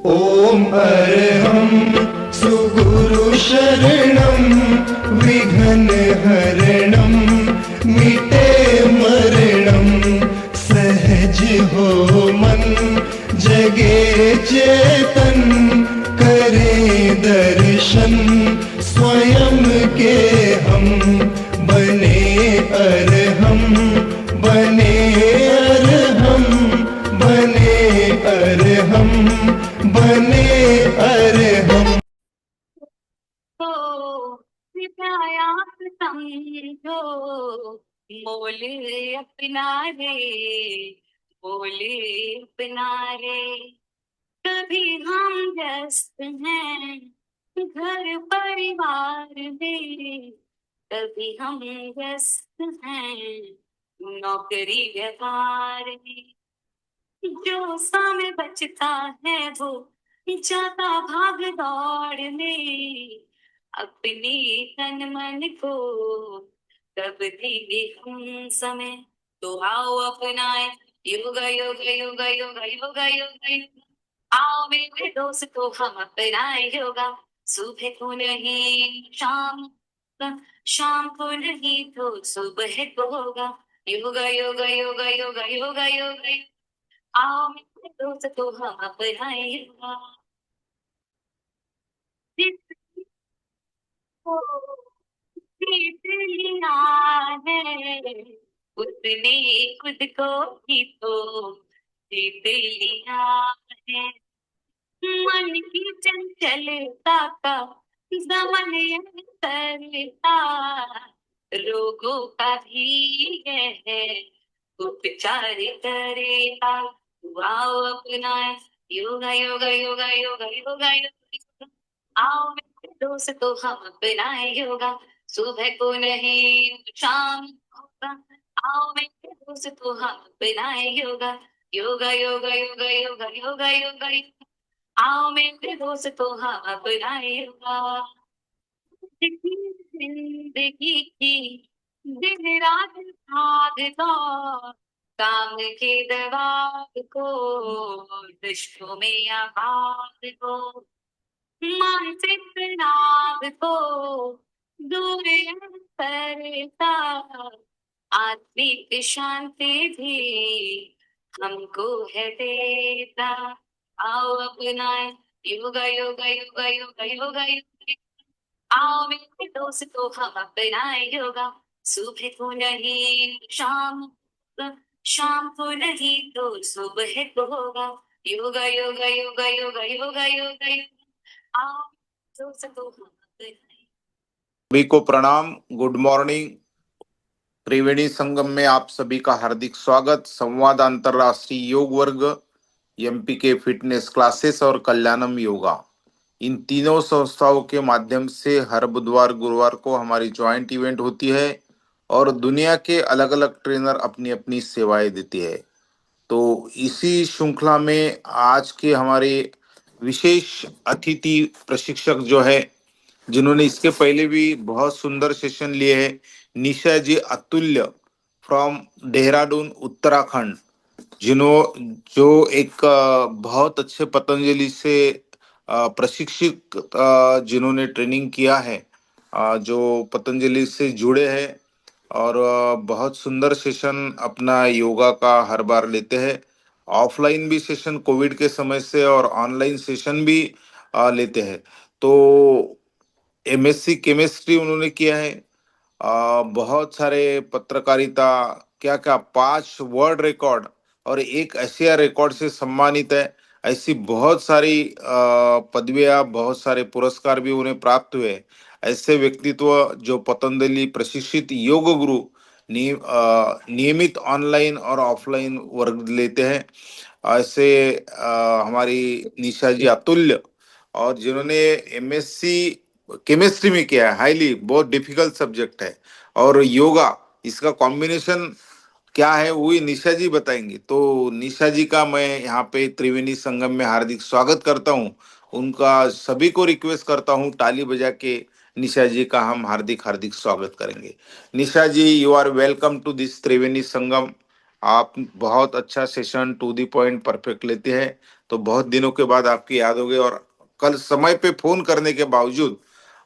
ॐ अर्हं सुगुरु शरणं विघ्नहरणं मिटे मरणं सहज हो मन जगे चेतन करे दर्शन स्वयं के हम बने अर्हम बने अर्हम बने अर्हम बने अर्हम। तो कृपया समझो मोल अपना रे, मोल अपना रे। कभी हम व्यस्त हैं घर परिवार में, कभी हम व्यस्त हैं नौकरी व्यापार में। जो समय बचता है वो जाता भाग दौड़ में, अपने तन मन को कब देंगे हम समय। तो आओ अपनाए योगा योगा योगा योगा योगा योगा योगा। आओ मेरे दोस्तों हम अपनाए योगा, सुबह को नहीं शाम, शाम को नहीं तो सुबह को होगा। योगा योगा योगा योगा योगा योगा। आओ मेरे दोस्तों हम अपनाए योगा, जिसको जीत लिया है उसने खुद को ही तो जीत लिया है। मन की चंचलता का दमन यह करता, रोगों का भी यह है उपचार करेगा। आओ अपनाए योगा योगा योगा योगा योगा योगा। आओ मेरे दोस्तों हम अपनाए योगा, सुबह को नहीं शाम होगा। आओ मेरे दोस्तों हम अपनाए योगा, योगा योगा योगा योगा योगा योगा। आओ मेरे दोस्तों हम अपनाए योगा। जिंदगी की दिन रात भाग दौड़, काम के दबाव को दुष्टों में आबाद को, मानसिक तनाव को दूर करता, आत्मिक शांति भी हमको है देता। आओ अपनाए योगा योगा योगा योगा योगा योगा। आओ मेरे दोस्तों हम अपनाए योगा, सुबह को नहीं शाम, शाम को नहीं तो सुबह को होगा। योगा योगा योगा योगा योगा योगा। आओ दोस्तों हम अपनाए। सभी को प्रणाम, गुड मॉर्निंग। त्रिवेणी संगम में आप सभी का हार्दिक स्वागत। संवाद अंतरराष्ट्रीय योग वर्ग, एमपीके फिटनेस क्लासेस और कल्याणम योगा, इन तीनों संस्थाओं के माध्यम से हर बुधवार गुरुवार को हमारी ज्वाइंट इवेंट होती है और दुनिया के अलग अलग ट्रेनर अपनी अपनी सेवाएं देती है। तो इसी श्रृंखला में आज के हमारे विशेष अतिथि प्रशिक्षक जो है, जिन्होंने इसके पहले भी बहुत सुंदर सेशन लिए हैं, निशा जी अतुल्य फ्रॉम देहरादून उत्तराखंड, जो एक बहुत अच्छे पतंजलि से प्रशिक्षित जिन्होंने ट्रेनिंग किया है, जो पतंजलि से जुड़े हैं और बहुत सुंदर सेशन अपना योगा का हर बार लेते हैं। ऑफलाइन भी सेशन कोविड के समय से और ऑनलाइन सेशन भी लेते हैं। तो एमएससी केमिस्ट्री उन्होंने किया है, बहुत सारे पत्रकारिता, क्या क्या 5 वर्ल्ड रिकॉर्ड और एक एशिया रिकॉर्ड से सम्मानित है। ऐसी बहुत सारी पदवियां, बहुत सारे पुरस्कार भी उन्हें प्राप्त हुए। ऐसे व्यक्तित्व जो पतंजलि प्रशिक्षित योग गुरु नियमित ऑनलाइन और ऑफलाइन वर्ग लेते हैं। ऐसे हमारी निशा जी अतुल्य, और जिन्होंने एमएससी केमिस्ट्री में किया है, हाईली बहुत डिफिकल्ट सब्जेक्ट है, और योगा, इसका कॉम्बिनेशन क्या है वही निशा जी बताएंगी। तो निशा जी का मैं यहाँ पे त्रिवेणी संगम में हार्दिक स्वागत करता हूँ। उनका सभी को रिक्वेस्ट करता हूँ ताली बजा के निशा जी का हम हार्दिक हार्दिक स्वागत करेंगे। Nisha ji, you are welcome to this Triveni Sangam आप बहुत अच्छा session to the point perfect लेते हैं, तो बहुत दिनों के बाद आपकी याद हो गई और कल समय पे फोन करने के बावजूद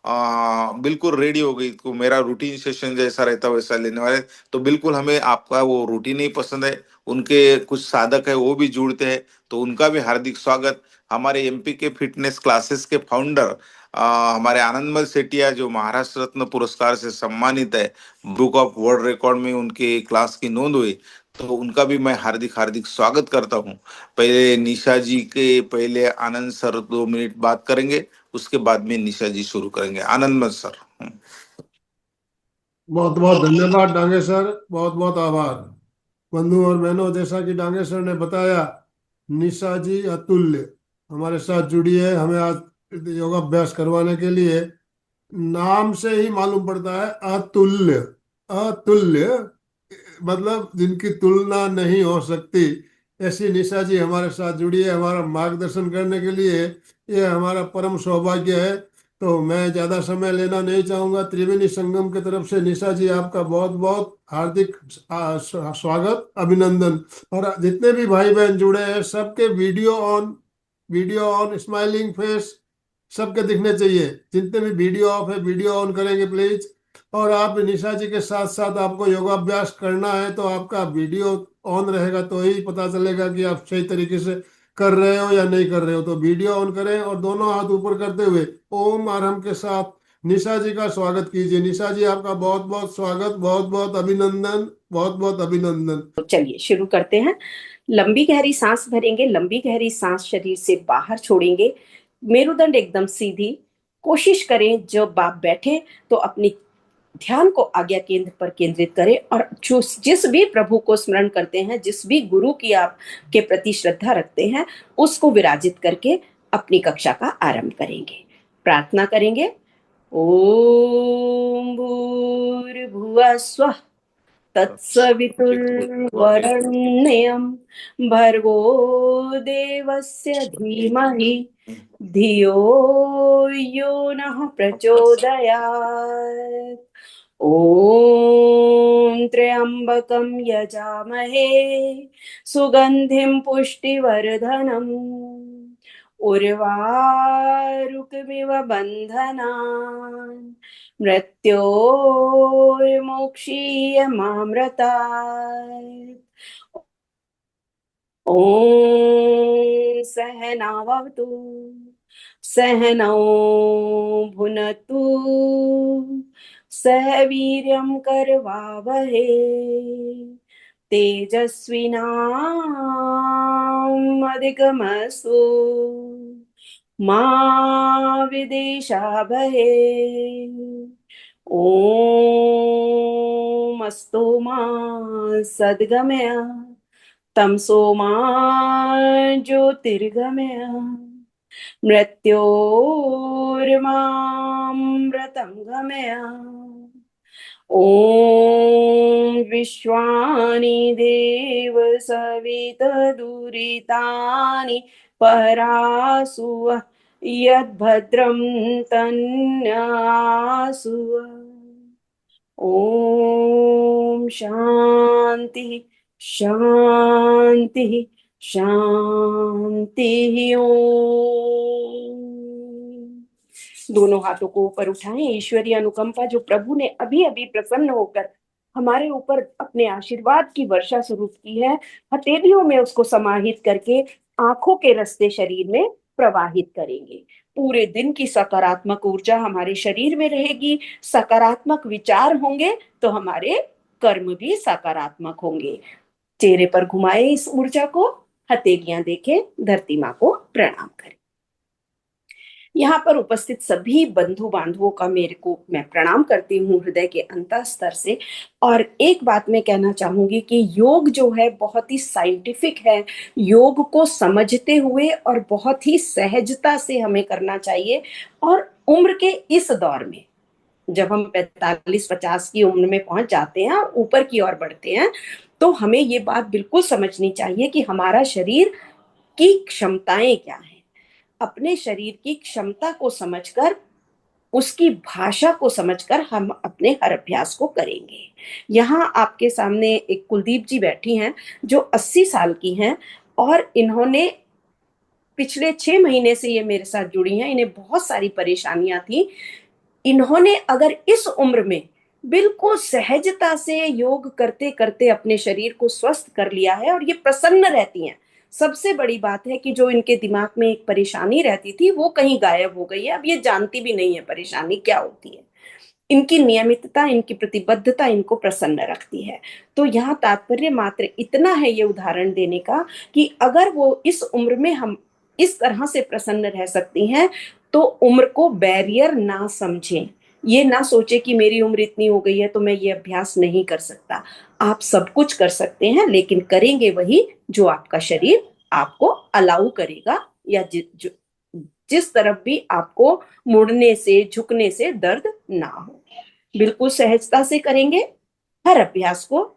बिल्कुल रेडी हो गई। तो मेरा रूटीन सेशन जैसा रहता वैसा लेने वाले, तो बिल्कुल हमें आपका वो रूटीन ही पसंद है। उनके कुछ साधक है वो भी जुड़ते हैं, तो उनका भी हार्दिक स्वागत। हमारे एमपी के फिटनेस क्लासेस के फाउंडर हमारे आनंदमल सेठिया, जो महाराष्ट्र रत्न पुरस्कार से सम्मानित है, बुक ऑफ वर्ल्ड रिकॉर्ड में उनके क्लास की नोंद हुई, तो उनका भी मैं हार्दिक हार्दिक स्वागत करता हूँ। पहले निशा जी के पहले आनंद सर 2 मिनट बात करेंगे, उसके बाद में निशा जी शुरू करेंगे। आनंद सर। बहुत बहुत धन्यवाद डांगे सर, बहुत बहुत आभार। बंधु और बहनों, जैसा कि डांगे सर ने बताया, निशा जी अतुल्य हमारे साथ जुड़ी है हमें आज योगाभ्यास करवाने के लिए। नाम से ही मालूम पड़ता है अतुल्य। अतुल्य मतलब जिनकी तुलना नहीं हो सकती, ऐसी निशा जी हमारे साथ जुड़ी है हमारा मार्गदर्शन करने के लिए। ये हमारा परम सौभाग्य है। तो मैं ज्यादा समय लेना नहीं चाहूंगा। त्रिवेणी संगम की तरफ से निशा जी आपका बहुत बहुत हार्दिक स्वागत, अभिनंदन। और जितने भी भाई बहन जुड़े हैं सबके video on, video on, smiling face सबके दिखने चाहिए। जितने भी वीडियो ऑफ है वीडियो ऑन करेंगे प्लीज। और आप निशा जी के साथ साथ आपको योगाभ्यास करना है तो आपका वीडियो ऑन रहेगा तो ही पता चलेगा कि आप सही तरीके से कर रहे हो या नहीं कर रहे हो। तो वीडियो ऑन करें और दोनों हाथ ऊपर करते हुए ओम आरंभ के साथ निशा जी का स्वागत कीजिए। निशा जी आपका बहुत बहुत स्वागत, बहुत बहुत अभिनंदन, बहुत बहुत अभिनंदन। तो चलिए शुरू करते हैं। लंबी गहरी सांस भरेंगे, लंबी गहरी सांस शरीर से बाहर छोड़ेंगे। मेरुदंड एकदम सीधी। कोशिश करें जब आप बैठे तो अपनी ध्यान को आज्ञा केंद्र पर केंद्रित करें और जिस भी प्रभु को स्मरण करते हैं, जिस भी गुरु की आप के प्रति श्रद्धा रखते हैं, उसको विराजित करके अपनी कक्षा का आरंभ करेंगे। प्रार्थना करेंगे। ओम भूर्भुवः स्वः तत्सवितुर्वरेण्यं भर्गो देवस्य धीमहि धियो यो नः प्रचोदयात्। ॐ त्र्यम्बकं यजामहे सुगन्धिं पुष्टिवर्धनम् उर्वारुकमिव बन्धनान् मृत्योर्मुक्षीयमामृतात्। ॐ सहनावतु सहनौ भुनक्तु सह वीर्यं करवावहे तेजस्विनामधिगमस्तु मा विद्विषावहे। ॐ अस्तु मा सद्गमय तमसो मा ज्योतिर्गमय मृत्योर्मामृतं गमय। ॐ विश्वानि देव सवितदुरितानि परासु यद्भद्रं तन्यासु। ॐ शांति शांति शांति। ओम। दोनों हाथों को ऊपर उठाएं। ईश्वरीय अनुकंपा जो प्रभु ने अभी अभी प्रसन्न होकर हमारे ऊपर अपने आशीर्वाद की वर्षा स्वरूप की है, हथेलियों में उसको समाहित करके आंखों के रास्ते शरीर में प्रवाहित करेंगे। पूरे दिन की सकारात्मक ऊर्जा हमारे शरीर में रहेगी। सकारात्मक विचार होंगे तो हमारे कर्म भी सकारात्मक होंगे। चेहरे पर घुमाए इस ऊर्जा को, हथेलियां देखें, धरती माँ को प्रणाम करें। यहाँ पर उपस्थित सभी बंधु बांधवों का मैं प्रणाम करती हूँ हृदय के अंतःस्तर से। और एक बात मैं कहना चाहूंगी कि योग जो है बहुत ही साइंटिफिक है। योग को समझते हुए और बहुत ही सहजता से हमें करना चाहिए। और उम्र के इस दौर में जब हम 45-50 की उम्र में पहुंच जाते हैं, ऊपर की ओर बढ़ते हैं, तो हमें ये बात बिल्कुल समझनी चाहिए कि हमारा शरीर की क्षमताएं क्या हैं। अपने शरीर की क्षमता को समझकर उसकी भाषा को समझकर हम अपने हर अभ्यास को करेंगे। यहाँ आपके सामने एक कुलदीप जी बैठी हैं जो 80 साल की हैं, और इन्होंने पिछले 6 महीने से ये मेरे साथ जुड़ी हैं। इन्हें बहुत सारी परेशानियां थी। इन्होंने अगर इस उम्र में बिल्कुल सहजता से योग करते करते अपने शरीर को स्वस्थ कर लिया है, और ये प्रसन्न रहती हैं। सबसे बड़ी बात है कि जो इनके दिमाग में एक परेशानी रहती थी वो कहीं गायब हो गई है। अब ये जानती भी नहीं है परेशानी क्या होती है। इनकी नियमितता, इनकी प्रतिबद्धता इनको प्रसन्न रखती है। तो यहाँ तात्पर्य मात्र इतना है ये उदाहरण देने का कि अगर वो इस उम्र में हम इस तरह से प्रसन्न रह सकती हैं, तो उम्र को बैरियर ना समझें। ये ना सोचे कि मेरी उम्र इतनी हो गई है तो मैं ये अभ्यास नहीं कर सकता। आप सब कुछ कर सकते हैं, लेकिन करेंगे वही जो आपका शरीर आपको अलाउ करेगा, या जिस तरफ भी आपको मुड़ने से झुकने से दर्द ना हो। बिल्कुल सहजता से करेंगे, हर अभ्यास को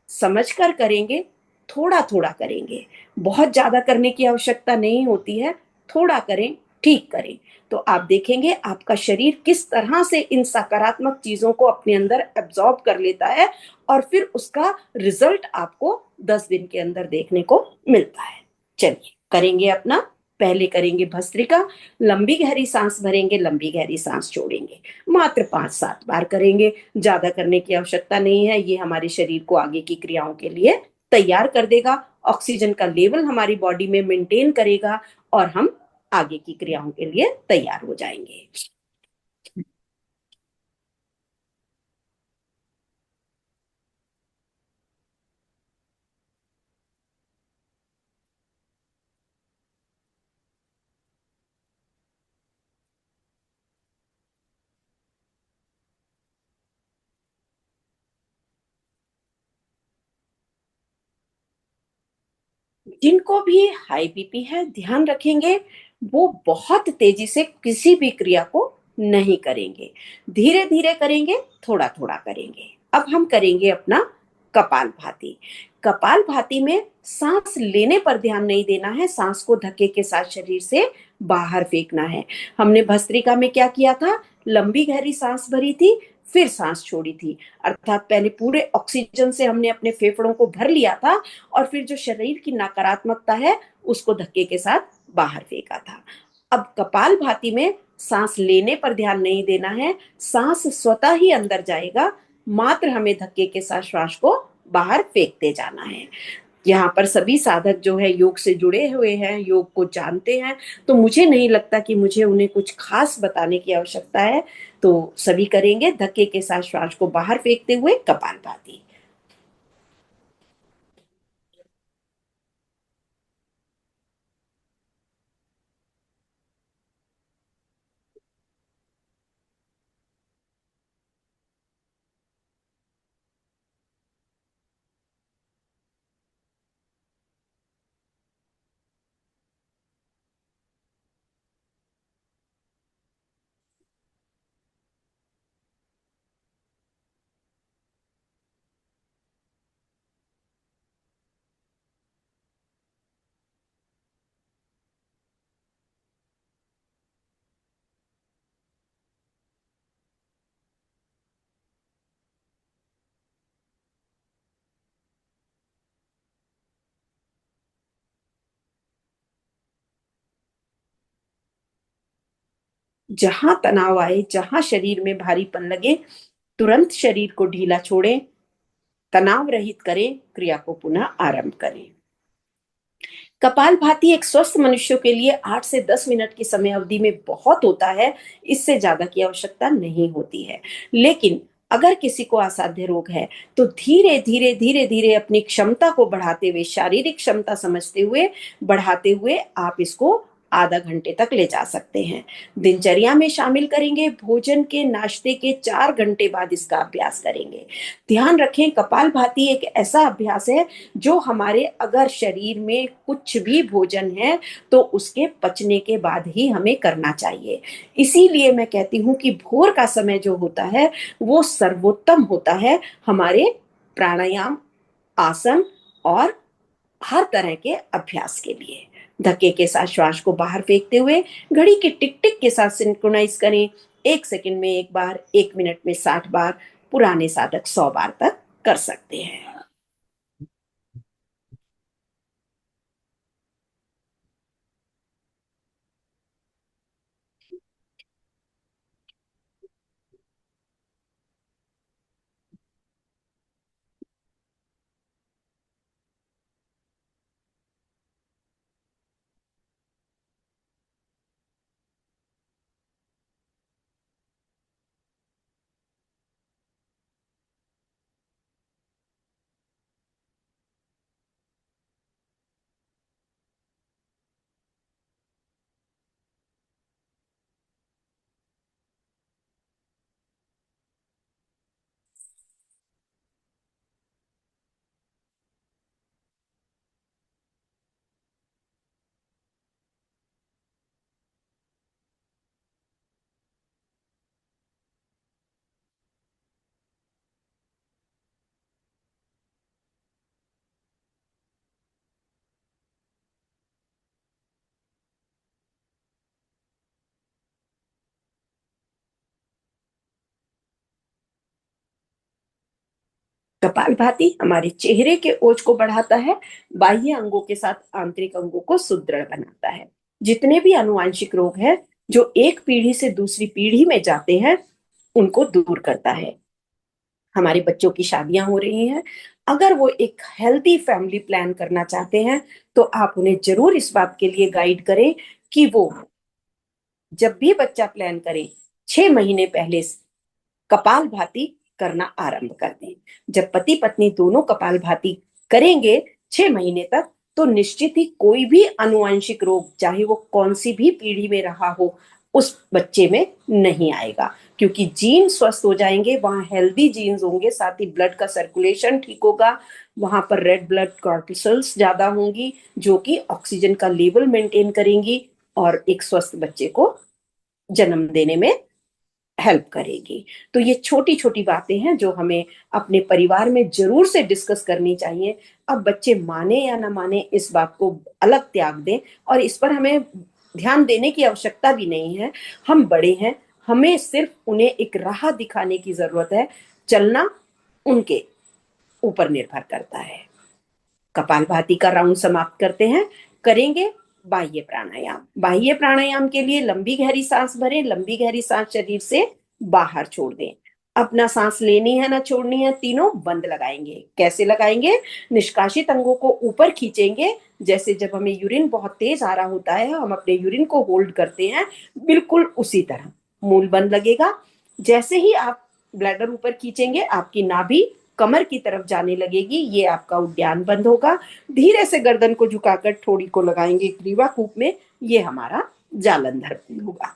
समझकर करेंगे, थोड़ा थोड़ा करेंगे। बहुत ज्यादा करने की आवश्यकता नहीं होती है, थोड़ा करें, ठीक करें। तो आप देखेंगे आपका शरीर किस तरह से इन सकारात्मक चीजों को अपने अंदर एब्जॉर्ब कर लेता है, और फिर उसका रिजल्ट आपको 10 दिन के अंदर देखने को मिलता है। चलिए करेंगे अपना। पहले करेंगे भस्त्रिका, लंबी गहरी सांस भरेंगे, लंबी गहरी सांस छोड़ेंगे। मात्र 5-7 बार करेंगे, ज्यादा करने की आवश्यकता नहीं है। ये हमारे शरीर को आगे की क्रियाओं के लिए तैयार कर देगा, ऑक्सीजन का लेवल हमारी बॉडी में मेंटेन करेगा, और हम आगे की क्रियाओं के लिए तैयार हो जाएंगे। जिनको भी हाई बीपी है, ध्यान रखेंगे वो बहुत तेजी से किसी भी क्रिया को नहीं करेंगे, धीरे धीरे करेंगे, थोड़ा थोड़ा करेंगे। अब हम करेंगे अपना कपालभाति। कपालभाति में सांस लेने पर ध्यान नहीं देना है, सांस को धक्के के साथ शरीर से बाहर फेंकना है। हमने भस्त्रिका में क्या किया था, लंबी गहरी सांस भरी थी, फिर सांस छोड़ी थी, अर्थात पहले पूरे ऑक्सीजन से हमने अपने फेफड़ों को भर लिया था, और फिर जो शरीर की नकारात्मकता है उसको धक्के के साथ बाहर फेंका था। अब कपालभाति में सांस लेने पर ध्यान नहीं देना है, सांस स्वतः ही अंदर जाएगा, मात्र हमें धक्के के साथ श्वास को बाहर फेंकते जाना है। यहाँ पर सभी साधक जो है योग से जुड़े हुए हैं, योग को जानते हैं, तो मुझे नहीं लगता कि मुझे उन्हें कुछ खास बताने की आवश्यकता है। तो सभी करेंगे धक्के के साथ श्वास को बाहर फेंकते हुए कपालभाति। जहां तनाव आए, जहां शरीर में भारीपन लगे, तुरंत शरीर को ढीला छोड़ें, तनाव रहित करें, क्रिया को पुनः आरंभ करें। कपालभाति एक स्वस्थ मनुष्य के लिए 8 से 10 मिनट की समय अवधि में बहुत होता है, इससे ज्यादा की आवश्यकता नहीं होती है। लेकिन अगर किसी को असाध्य रोग है तो धीरे धीरे धीरे धीरे अपनी क्षमता को बढ़ाते हुए, शारीरिक क्षमता समझते हुए, बढ़ाते हुए आप इसको आधा घंटे तक ले जा सकते हैं। दिनचर्या में शामिल करेंगे, भोजन के नाश्ते के 4 घंटे बाद इसका अभ्यास करेंगे। ध्यान रखें कपालभाति एक ऐसा अभ्यास है जो हमारे अगर शरीर में कुछ भी भोजन है तो उसके पचने के बाद ही हमें करना चाहिए। इसीलिए मैं कहती हूँ कि भोर का समय जो होता है वो सर्वोत्तम होता है हमारे प्राणायाम, आसन और हर तरह के अभ्यास के लिए। धक्के के साथ श्वास को बाहर फेंकते हुए घड़ी के टिक टिक के साथ सिंक्रोनाइज करें। 1 सेकंड में 1 बार, 1 मिनट में 60 बार, पुराने साधक 100 बार तक कर सकते हैं। कपालभाति हमारे चेहरे के ओज को बढ़ाता है, बाह्य अंगों के साथ आंतरिक अंगों को सुदृढ़ बनाता है। जितने भी आनुवांशिक रोग हैं जो एक पीढ़ी से दूसरी पीढ़ी में जाते हैं, उनको दूर करता है। हमारे बच्चों की शादियां हो रही हैं, अगर वो एक हेल्दी फैमिली प्लान करना चाहते हैं तो आप उन्हें जरूर इस बात के लिए गाइड करें कि वो जब भी बच्चा प्लान करे 6 महीने पहले कपालभाति करना आरंभ कर दें। जब पति पत्नी दोनों कपालभाति करेंगे 6 महीने तक, तो निश्चित ही कोई भी आनुवंशिक रोग, चाहे वो कौन सी भी पीढ़ी में रहा हो, उस बच्चे में नहीं आएगा, क्योंकि जीन स्वस्थ हो जाएंगे, वहां हेल्दी जीन्स होंगे, साथ ही ब्लड का सर्कुलेशन ठीक होगा, वहां पर रेड ब्लड कॉर्टिसल्स ज्यादा होंगी जो कि ऑक्सीजन का लेवल मेंटेन करेंगी और एक स्वस्थ बच्चे को जन्म देने में हेल्प करेगी। तो ये छोटी छोटी बातें हैं जो हमें अपने परिवार में जरूर से डिस्कस करनी चाहिए। अब बच्चे माने या ना माने इस बात को अलग त्याग दें, और इस पर हमें ध्यान देने की आवश्यकता भी नहीं है। हम बड़े हैं, हमें सिर्फ उन्हें एक राह दिखाने की जरूरत है, चलना उनके ऊपर निर्भर करता है। कपालभाति का राउंड समाप्त करते हैं, करेंगे बाह्य प्राणायाम। बाह्य प्राणायाम के लिए लंबी गहरी सांस भरें, लंबी गहरी सांस शरीर से बाहर छोड़ दें। अपना सांस लेनी है ना छोड़नी है, तीनों बंद लगाएंगे। कैसे लगाएंगे? निष्कासित अंगों को ऊपर खींचेंगे, जैसे जब हमें यूरिन बहुत तेज आ रहा होता है, हम अपने यूरिन को होल्ड करते हैं, बिल्कुल उसी तरह मूल बंद लगेगा। जैसे ही आप ब्लैडर ऊपर खींचेंगे, आपकी नाभि कमर की तरफ जाने लगेगी, ये आपका उद्यान बंद होगा। धीरे से गर्दन को झुकाकर ठोड़ी को लगाएंगे ग्रीवा कूप में, ये हमारा जालंधर बंद होगा।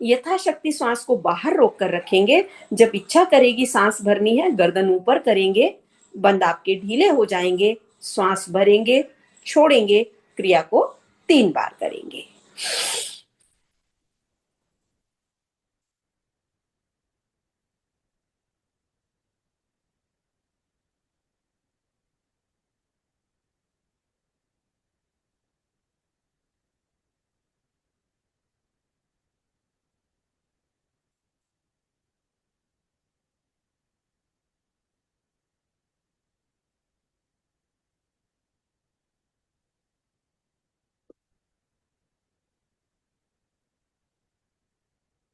यथाशक्ति श्वास को बाहर रोक कर रखेंगे। जब इच्छा करेगी सांस भरनी है, गर्दन ऊपर करेंगे, बंद आपके ढीले हो जाएंगे, श्वास भरेंगे, छोड़ेंगे, क्रिया को 3 बार करेंगे।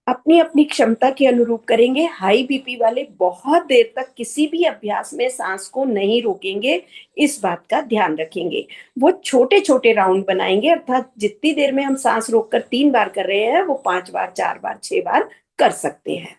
अपनी अपनी क्षमता के अनुरूप करेंगे। हाई बीपी वाले बहुत देर तक किसी भी अभ्यास में सांस को नहीं रोकेंगे, इस बात का ध्यान रखेंगे। वो छोटे छोटे राउंड बनाएंगे, अर्थात जितनी देर में हम सांस रोककर 3 बार कर रहे हैं, वो 5 बार, 4 बार, 6 बार कर सकते हैं।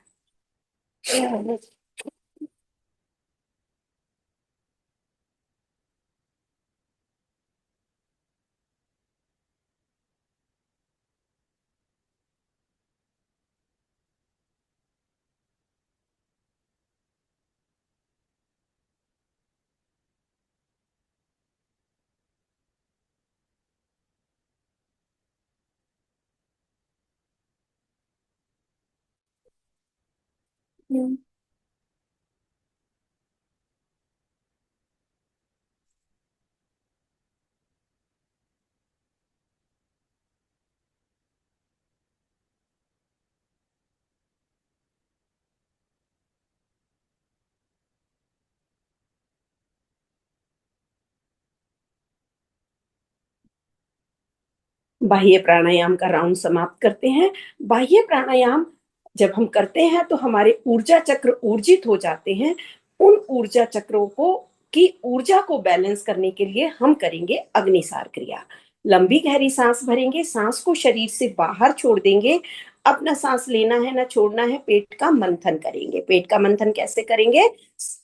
बाह्य प्राणायाम का राउंड समाप्त करते हैं। बाह्य प्राणायाम जब हम करते हैं तो हमारे ऊर्जा चक्र ऊर्जित हो जाते हैं। उन ऊर्जा चक्रों को की ऊर्जा को बैलेंस करने के लिए हम करेंगे अग्निसार क्रिया। लंबी गहरी सांस भरेंगे, सांस को शरीर से बाहर छोड़ देंगे। अपना सांस लेना है ना छोड़ना है, पेट का मंथन करेंगे। पेट का मंथन कैसे करेंगे?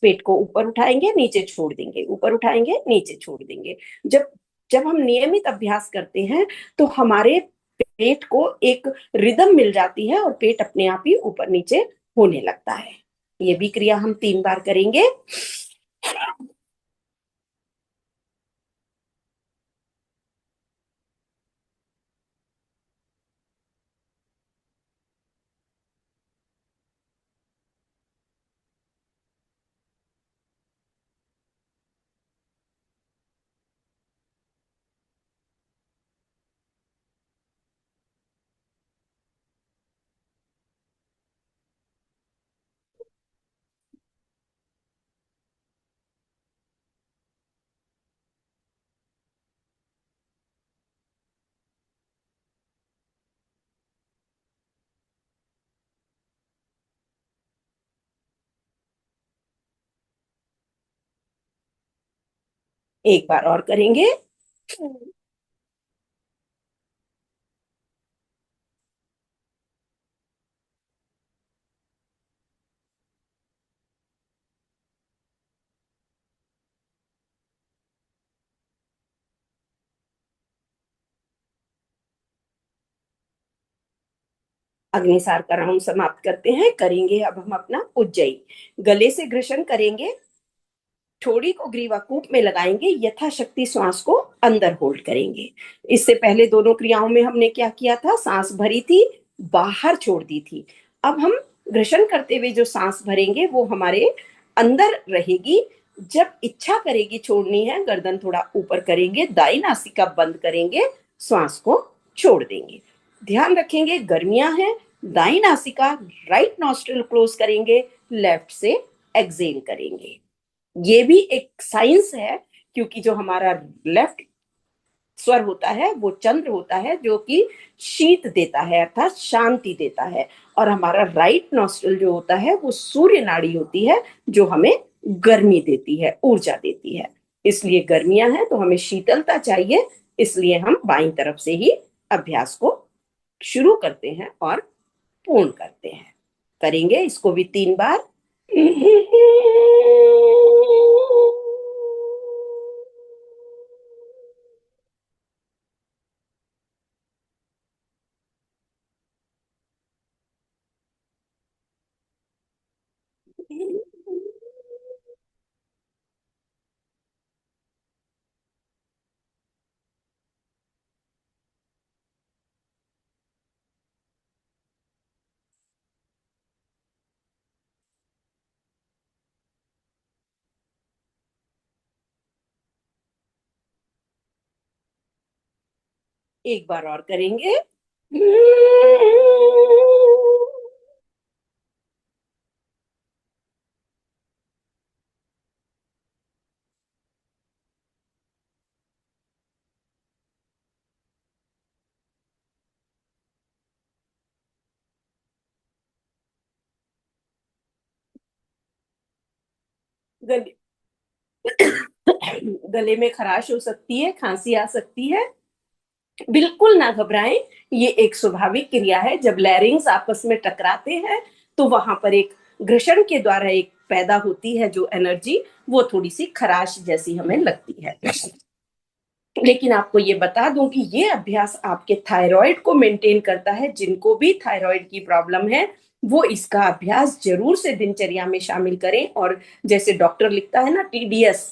पेट को ऊपर उठाएंगे, नीचे छोड़ देंगे, ऊपर उठाएंगे, नीचे छोड़ देंगे। जब जब हम नियमित अभ्यास करते हैं तो हमारे पेट को एक रिदम मिल जाती है और पेट अपने आप ही ऊपर नीचे होने लगता है। ये भी क्रिया हम 3 बार करेंगे। एक बार और करेंगे। अग्निसार का राउंड समाप्त करते हैं। करेंगे अब हम अपना उज्जयी। गले से घृषण करेंगे, ठोड़ी को ग्रीवाकूप में लगाएंगे, यथाशक्ति श्वास को अंदर होल्ड करेंगे। इससे पहले दोनों क्रियाओं में हमने क्या किया था? सांस भरी थी, बाहर छोड़ दी थी। अब हम घृषण करते हुए जो सांस भरेंगे वो हमारे अंदर रहेगी। जब इच्छा करेगी छोड़नी है, गर्दन थोड़ा ऊपर करेंगे, दाई नासिका बंद करेंगे, श्वास को छोड़ देंगे। ध्यान रखेंगे गर्मियां हैं, दाई नासिका राइट नॉस्ट्रिल क्लोज करेंगे, लेफ्ट से एक्सेल करेंगे। ये भी एक साइंस है, क्योंकि जो हमारा लेफ्ट स्वर होता है वो चंद्र होता है जो कि शीत देता है, अर्थात शांति देता है। और हमारा राइट नॉस्ट्रल जो होता है वो सूर्य नाड़ी होती है जो हमें गर्मी देती है, ऊर्जा देती है। इसलिए गर्मियां हैं तो हमें शीतलता चाहिए, इसलिए हम बाईं तरफ से ही अभ्यास को शुरू करते हैं और पूर्ण करते हैं। करेंगे इसको भी 3 बार। एक बार और करेंगे। गले गले में खराश हो सकती है, खांसी आ सकती है, बिल्कुल ना घबराएं। ये एक स्वाभाविक क्रिया है। जब लैरिंग्स आपस में टकराते हैं तो वहां पर एक घर्षण के द्वारा एक पैदा होती है जो एनर्जी, वो थोड़ी सी खराश जैसी हमें लगती है। लेकिन आपको ये बता दूं कि ये अभ्यास आपके थायराइड को मेंटेन करता है। जिनको भी थायराइड की प्रॉब्लम है वो इसका अभ्यास जरूर से दिनचर्या में शामिल करें। और जैसे डॉक्टर लिखता है ना, TDS,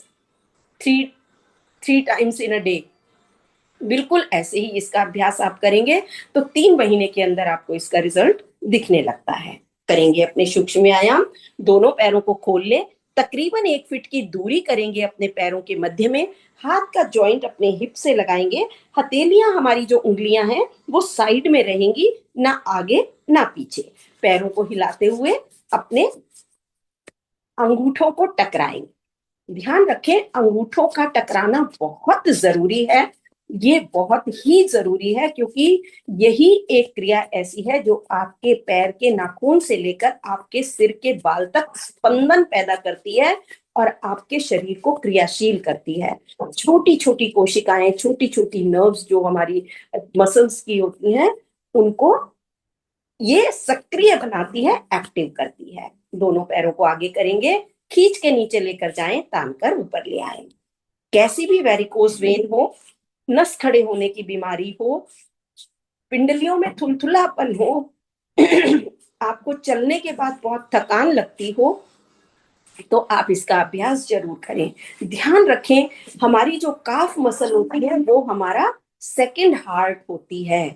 three times in a day, बिल्कुल ऐसे ही इसका अभ्यास आप करेंगे तो 3 महीने के अंदर आपको इसका रिजल्ट दिखने लगता है। करेंगे अपने सूक्ष्म व्यायाम। दोनों पैरों को खोल ले, तकरीबन 1 फीट की दूरी करेंगे अपने पैरों के मध्य में। हाथ का जॉइंट अपने हिप से लगाएंगे। हथेलियां, हमारी जो उंगलियां हैं वो साइड में रहेंगी, ना आगे ना पीछे। पैरों को हिलाते हुए अपने अंगूठों को टकराएंगे। ध्यान रखें, अंगूठों का टकराना बहुत जरूरी है। ये बहुत ही जरूरी है, क्योंकि यही एक क्रिया ऐसी है जो आपके पैर के नाखून से लेकर आपके सिर के बाल तक स्पंदन पैदा करती है और आपके शरीर को क्रियाशील करती है। छोटी छोटी कोशिकाएं, छोटी छोटी नर्व्स जो हमारी मसल्स की होती हैं, उनको ये सक्रिय बनाती है, एक्टिव करती है। दोनों पैरों को आगे करेंगे, खींच के नीचे लेकर जाएं, तान कर ऊपर ले आए। कैसी भी वेरिकोज वेन हो, नस खड़े होने की बीमारी हो, पिंडलियों में थुलथुलापन हो, आपको चलने के बाद बहुत थकान लगती हो, तो आप इसका अभ्यास जरूर करें। ध्यान रखें, हमारी जो काफ मसल होती है वो हमारा सेकंड हार्ट होती है।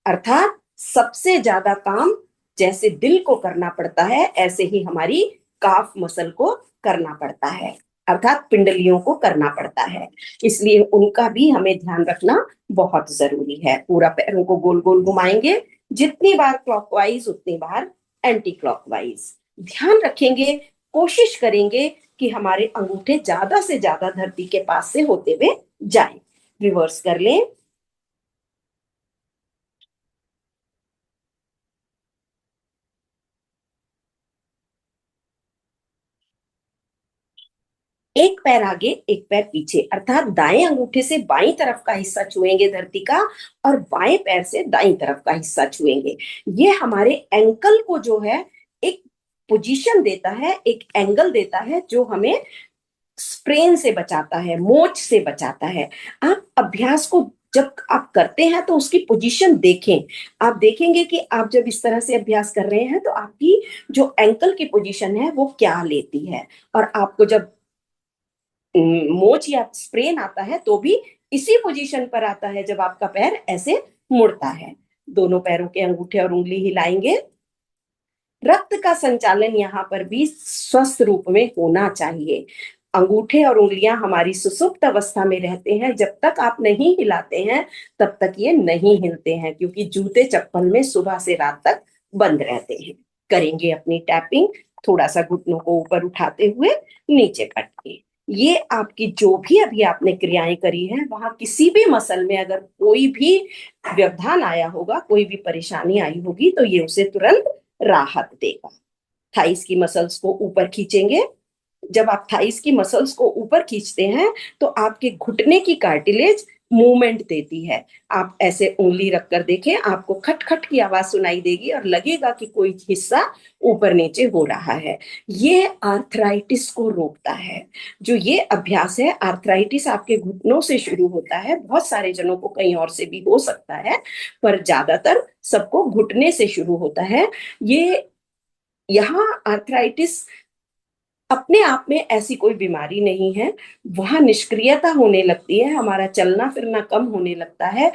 अर्थात सबसे ज्यादा काम जैसे दिल को करना पड़ता है, ऐसे ही हमारी काफ मसल को करना पड़ता है, अर्थात पिंडलियों को करना पड़ता है। इसलिए उनका भी हमें ध्यान रखना बहुत जरूरी है। पूरा पैरों को गोल गोल घुमाएंगे, जितनी बार क्लॉकवाइज उतनी बार एंटी क्लॉकवाइज। ध्यान रखेंगे, कोशिश करेंगे कि हमारे अंगूठे ज्यादा से ज्यादा धरती के पास से होते हुए जाएं। रिवर्स कर लें। एक पैर आगे, एक पैर पीछे, अर्थात दाएं अंगूठे से बाईं तरफ का हिस्सा छुएंगे धरती का, और बाएं पैर से दाईं तरफ का हिस्सा छुएंगे। ये हमारे एंकल को जो है एक पोजीशन देता है, एक एंगल देता है, जो हमें स्प्रेन से बचाता है, मोच से बचाता है। आप अभ्यास को जब आप करते हैं तो उसकी पोजीशन देखें। आप देखेंगे कि आप जब इस तरह से अभ्यास कर रहे हैं तो आपकी जो एंकल की पोजीशन है वो क्या लेती है, और आपको जब मोच या स्प्रेन आता है तो भी इसी पोजीशन पर आता है, जब आपका पैर ऐसे मुड़ता है। दोनों पैरों के अंगूठे और उंगली हिलाएंगे। रक्त का संचालन यहाँ पर भी स्वस्थ रूप में होना चाहिए। अंगूठे और उंगलियां हमारी सुसुप्त अवस्था में रहते हैं, जब तक आप नहीं हिलाते हैं तब तक ये नहीं हिलते हैं, क्योंकि जूते चप्पल में सुबह से रात तक बंद रहते हैं। करेंगे अपनी टैपिंग, थोड़ा सा घुटनों को ऊपर उठाते हुए नीचे करके। ये आपकी जो भी अभी आपने क्रियाएं करी हैं, वहां किसी भी मसल में अगर कोई भी व्यवधान आया होगा, कोई भी परेशानी आई होगी, तो ये उसे तुरंत राहत देगा। थाइस की मसल्स को ऊपर खींचेंगे। जब आप थाइस की मसल्स को ऊपर खींचते हैं तो आपके घुटने की कार्टिलेज मूवमेंट देती है। आप ऐसे उंगली रखकर देखें, आपको खट खट की आवाज सुनाई देगी और लगेगा कि कोई हिस्सा ऊपर नीचे हो रहा है। ये आर्थराइटिस को रोकता है। जो ये अभ्यास है, आर्थराइटिस आपके घुटनों से शुरू होता है। बहुत सारे जनों को कहीं और से भी हो सकता है, पर ज्यादातर सबको घुटने से शुरू होता है। ये यहाँ आर्थराइटिस अपने आप में ऐसी कोई बीमारी नहीं है, वहां निष्क्रियता होने लगती है, हमारा चलना फिरना कम होने लगता है,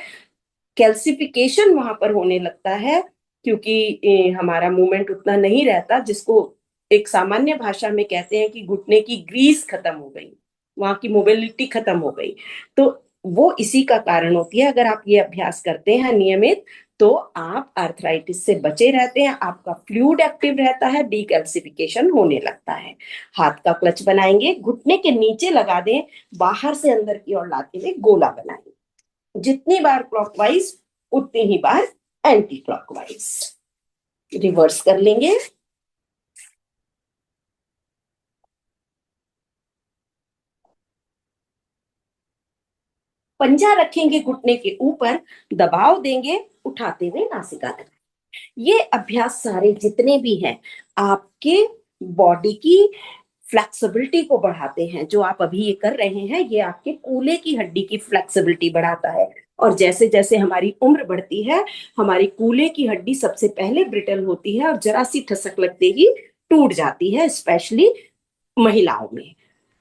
कैल्सिफिकेशन वहां पर होने लगता है, क्योंकि हमारा मूवमेंट उतना नहीं रहता, जिसको एक सामान्य भाषा में कहते हैं कि घुटने की ग्रीस खत्म हो गई, वहां की मोबिलिटी खत्म हो गई। तो वो इसी का कारण होती है। अगर आप ये अभ्यास करते हैं नियमित, तो आप आर्थराइटिस से बचे रहते हैं, आपका फ्लूइड एक्टिव रहता है, डीकैल्सिफिकेशन होने लगता है। हाथ का क्लच बनाएंगे, घुटने के नीचे लगा दें, बाहर से अंदर की ओर लाते हुए गोला बनाएंगे। जितनी बार क्लॉकवाइज उतनी ही बार एंटी क्लॉकवाइज। रिवर्स कर लेंगे। पंजा रखेंगे घुटने के ऊपर, दबाव देंगे, उठाते हुए नासिका तक। ये अभ्यास सारे जितने भी हैं, आपके बॉडी की फ्लेक्सिबिलिटी को बढ़ाते हैं। जो आप अभी ये कर रहे हैं, ये आपके कूल्हे की हड्डी की फ्लेक्सिबिलिटी बढ़ाता है। और जैसे जैसे हमारी उम्र बढ़ती है, हमारी कूल्हे की हड्डी सबसे पहले ब्रिटल होती है और जरा सी ठसक लगते ही टूट जाती है, स्पेशली महिलाओं में।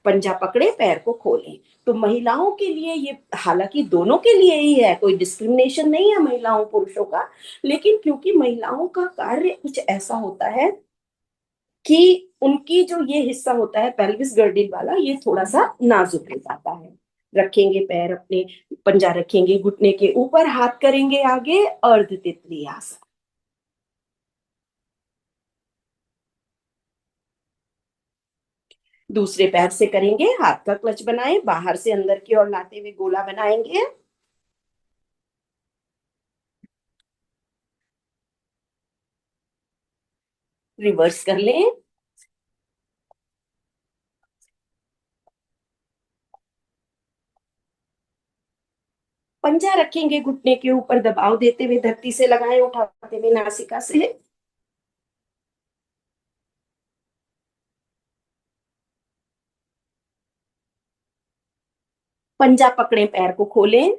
पंजा पकड़े, पैर को खोलें। तो महिलाओं के लिए ये, हालांकि दोनों के लिए ही है, कोई डिस्क्रिमिनेशन नहीं है महिलाओं पुरुषों का, लेकिन क्योंकि महिलाओं का कार्य कुछ ऐसा होता है कि उनकी जो ये हिस्सा होता है पेल्विस गर्डिल वाला, ये थोड़ा सा नाजुक हो जाता है। रखेंगे पैर अपने, पंजा रखेंगे घुटने के ऊपर, हाथ करेंगे आगे, अर्ध तितली आसन। दूसरे पैर से करेंगे, हाथ का क्लच बनाएं, बाहर से अंदर की ओर लाते हुए गोला बनाएंगे। रिवर्स कर लें। पंजा रखेंगे घुटने के ऊपर, दबाव देते हुए धरती से लगाएं, उठाते हुए नासिका से। पंजा पकड़ें, पैर को खोलें।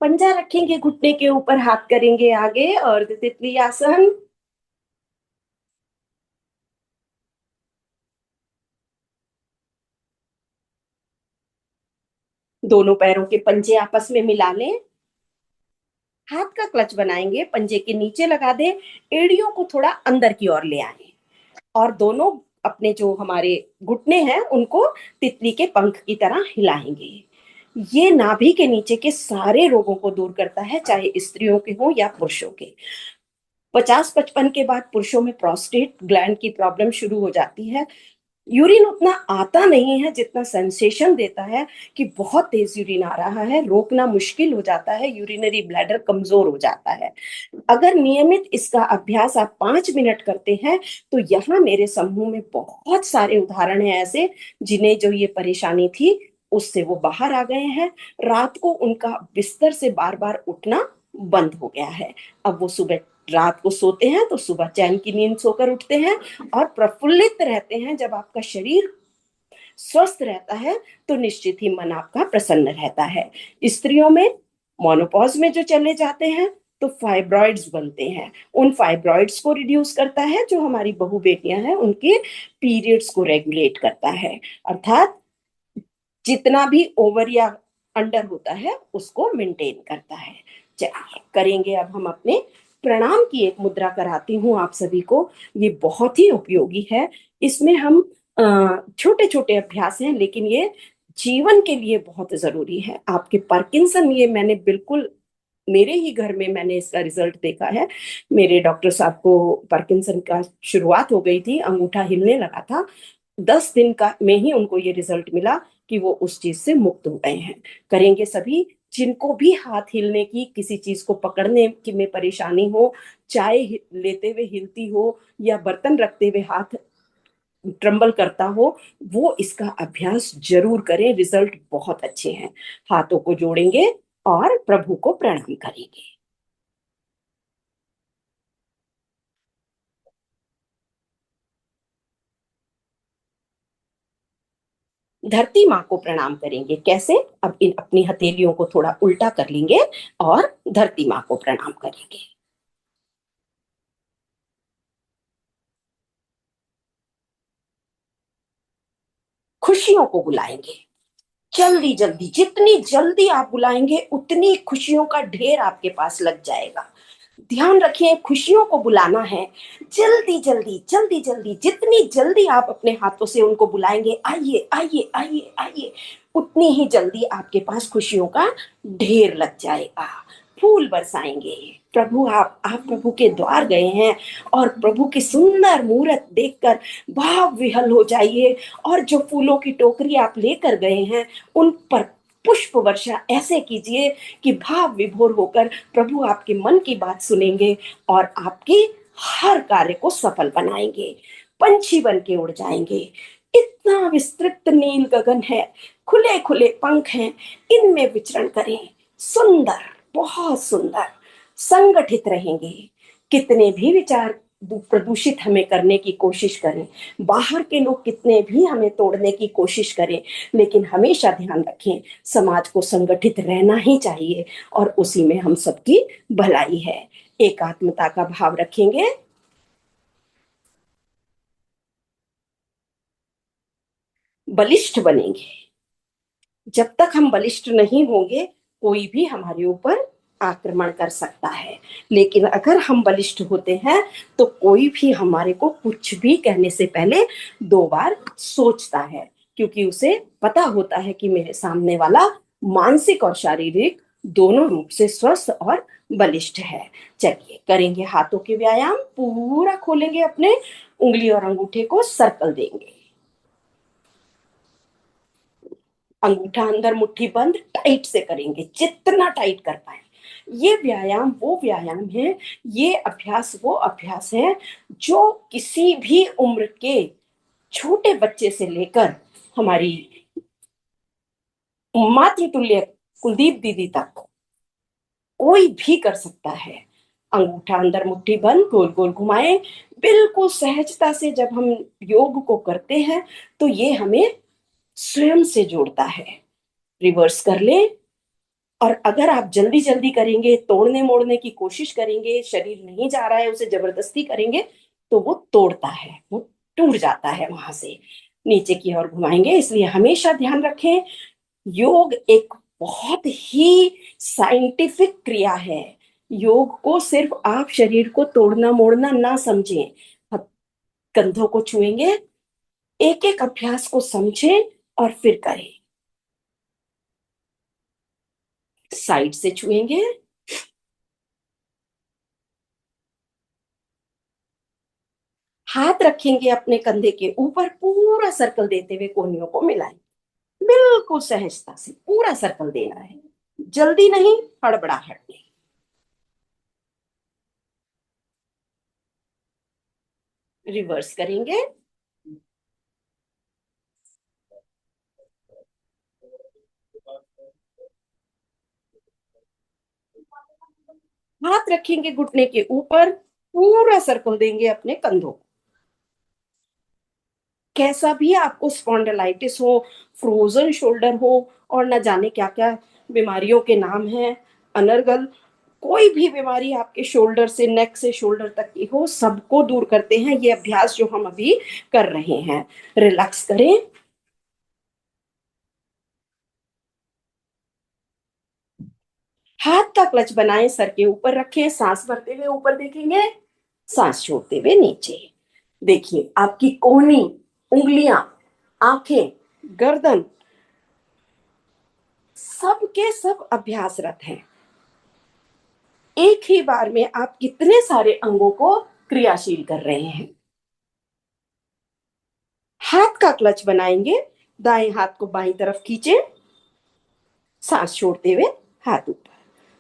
पंजा रखेंगे घुटने के ऊपर, हाथ करेंगे आगे, अर्ध तितली आसन। दोनों पैरों के पंजे आपस में मिला लें। हाथ का क्लच बनाएंगे, पंजे के नीचे लगा दें, एड़ियों को थोड़ा अंदर की ओर ले आए और दोनों अपने जो हमारे घुटने हैं उनको तितली के पंख की तरह हिलाएंगे। ये नाभि के नीचे के सारे रोगों को दूर करता है, चाहे स्त्रियों के हों या पुरुषों के। 50-55 के बाद पुरुषों में प्रोस्टेट ग्लैंड की प्रॉब्लम शुरू हो जाती है। यूरिन उतना आता नहीं है जितना सेंसेशन देता है कि बहुत तेज यूरिन आ रहा है, रोकना मुश्किल हो जाता है, यूरिनरी ब्लैडर कमजोर हो जाता है। अगर नियमित इसका अभ्यास आप 5 मिनट करते हैं तो यहाँ मेरे समूह में बहुत सारे उदाहरण हैं ऐसे जिन्हें जो ये परेशानी थी उससे वो बाहर आ गए हैं। रात को उनका बिस्तर से बार बार उठना बंद हो गया है। अब वो सुबह रात को सोते हैं तो सुबह चैन की नींद सोकर उठते हैं और प्रफुल्लित रहते हैं। जब आपका शरीर स्वस्थ रहता है तो निश्चित ही मन आपका प्रसन्न रहता है। स्त्रियों में मोनोपॉज में जो चले जाते हैं तो फाइब्रॉइड्स बनते हैं, उन फाइब्रॉइड्स को रिड्यूस करता है। जो हमारी बहू बेटियां हैं उनके पीरियड्स को रेगुलेट करता है, अर्थात जितना भी ओवर या अंडर होता है उसको मेंटेन करता है। चलिए करेंगे अब हम अपने प्रणाम की एक मुद्रा कराती हूँ आप सभी को। ये बहुत ही उपयोगी है। इसमें हम छोटे छोटे अभ्यास हैं लेकिन ये जीवन के लिए बहुत जरूरी है। आपके पार्किंसन, ये मैंने बिल्कुल मेरे ही घर में मैंने इसका रिजल्ट देखा है। मेरे डॉक्टर साहब को पार्किंसन का शुरुआत हो गई थी, अंगूठा हिलने लगा था। 10 दिन का में ही उनको ये रिजल्ट मिला कि वो उस चीज से मुक्त हो गए हैं। करेंगे सभी। जिनको भी हाथ हिलने की, किसी चीज को पकड़ने की में परेशानी हो, चाय लेते हुए हिलती हो या बर्तन रखते हुए हाथ ट्रम्बल करता हो, वो इसका अभ्यास जरूर करें। रिजल्ट बहुत अच्छे हैं। हाथों को जोड़ेंगे और प्रभु को प्रणाम करेंगे। धरती माँ को प्रणाम करेंगे। कैसे? अब इन अपनी हथेलियों को थोड़ा उल्टा कर लेंगे और धरती माँ को प्रणाम करेंगे। खुशियों को बुलाएंगे। जल्दी जल्दी, जितनी जल्दी आप बुलाएंगे उतनी खुशियों का ढेर आपके पास लग जाएगा। ध्यान रखिए, खुशियों को बुलाना है। जल्दी जल्दी जल्दी जल्दी, जितनी जल्दी आप अपने हाथों से उनको बुलाएंगे, आइए आइए आइए आइए, उतनी ही जल्दी आपके पास खुशियों का ढेर लग जाएगा। फूल बरसाएंगे। प्रभु आप प्रभु के द्वार गए हैं और प्रभु की सुंदर मूर्त देखकर भाव विहल हो जाइए। और जो फूलों की टोकरी आप लेकर गए हैं उन पर पुष्प वर्षा ऐसे कीजिए कि भाव विभोर होकर प्रभु आपके मन की बात सुनेंगे और आपकी हर कार्य को सफल बनाएंगे। पंछी बन के उड़ जाएंगे। इतना विस्तृत नील गगन है, खुले खुले पंख हैं, इनमें विचरण करें। सुंदर, बहुत सुंदर। संगठित रहेंगे। कितने भी विचार प्रदूषित हमें करने की कोशिश करें, बाहर के लोग कितने भी हमें तोड़ने की कोशिश करें, लेकिन हमेशा ध्यान रखें समाज को संगठित रहना ही चाहिए और उसी में हम सबकी भलाई है। एकात्मता का भाव रखेंगे। बलिष्ठ बनेंगे। जब तक हम बलिष्ठ नहीं होंगे कोई भी हमारे ऊपर आक्रमण कर सकता है, लेकिन अगर हम बलिष्ठ होते हैं तो कोई भी हमारे को कुछ भी कहने से पहले 2 बार सोचता है, क्योंकि उसे पता होता है कि मेरे सामने वाला मानसिक और शारीरिक दोनों रूप से स्वस्थ और बलिष्ठ है। चलिए करेंगे हाथों के व्यायाम। पूरा खोलेंगे, अपने उंगली और अंगूठे को सर्कल देंगे। अंगूठा अंदर मुट्ठी बंद, टाइट से करेंगे, जितना टाइट कर पाए। ये व्यायाम वो व्यायाम है, ये अभ्यास वो अभ्यास है जो किसी भी उम्र के छोटे बच्चे से लेकर हमारी मातृतुल्य कुलदीप दीदी तक कोई भी कर सकता है। अंगूठा अंदर मुट्ठी बंद, गोल गोल घुमाएं। बिल्कुल सहजता से जब हम योग को करते हैं तो ये हमें स्वयं से जोड़ता है। रिवर्स कर ले। और अगर आप जल्दी जल्दी करेंगे, तोड़ने मोड़ने की कोशिश करेंगे, शरीर नहीं जा रहा है, उसे जबरदस्ती करेंगे, तो वो तोड़ता है, वो टूट जाता है वहां से। नीचे की ओर घुमाएंगे। इसलिए हमेशा ध्यान रखें, योग एक बहुत ही साइंटिफिक क्रिया है। योग को सिर्फ आप शरीर को तोड़ना मोड़ना ना समझें। कंधों को छुएंगे, एक एक अभ्यास को समझें और फिर करें। साइड से छुएंगे, हाथ रखेंगे अपने कंधे के ऊपर, पूरा सर्कल देते हुए कोहनियों को मिलाएं। बिल्कुल सहजता से पूरा सर्कल देना है, जल्दी नहीं, हड़बड़ाहट नहीं। रिवर्स करेंगे। हाथ रखेंगे घुटने के ऊपर, पूरा सर्कल देंगे अपने कंधों को। कैसा भी आपको स्पॉन्डिलाइटिस हो, फ्रोजन शोल्डर हो, और न जाने क्या क्या बीमारियों के नाम हैं, अनर्गल, कोई भी बीमारी आपके शोल्डर से, नेक से शोल्डर तक की हो, सबको दूर करते हैं ये अभ्यास जो हम अभी कर रहे हैं। रिलैक्स करें। हाथ का क्लच बनाएं, सर के ऊपर रखें, सांस भरते हुए ऊपर देखेंगे, सांस छोड़ते हुए नीचे। देखिए आपकी कोहनी, उंगलियां, आंखें, गर्दन, सब के सब अभ्यासरत हैं। एक ही बार में आप कितने सारे अंगों को क्रियाशील कर रहे हैं। हाथ का क्लच बनाएंगे, दाएं हाथ को बाईं तरफ खींचे, सांस छोड़ते हुए हाथ ऊपर,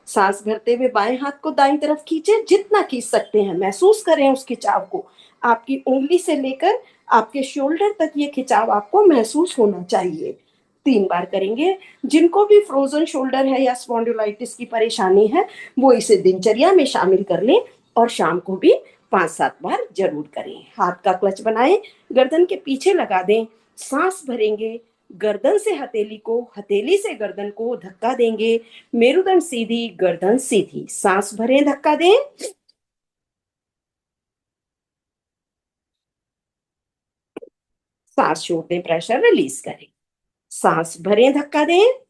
सांस भरते हुए बाएं हाथ को दाईं तरफ खींचे, जितना खींच सकते हैं, महसूस करें उस खिंचाव को। आपकी उंगली से लेकर आपके शोल्डर तक ये खिंचाव आपको महसूस होना चाहिए। 3 बार करेंगे। जिनको भी फ्रोजन शोल्डर है या स्पॉन्डिलाइटिस की परेशानी है, वो इसे दिनचर्या में शामिल कर लें और शाम को भी 5-7 बार जरूर करें। हाथ का क्लच बनाएं, गर्दन के पीछे लगा दें, सांस भरेंगे, गर्दन से हथेली को, हथेली से गर्दन को धक्का देंगे, मेरुदंड सीधी, गर्दन सीधी, सांस भरें, धक्का दें, सांस छोड़ दें, प्रेशर रिलीज करें, सांस भरें, धक्का दें,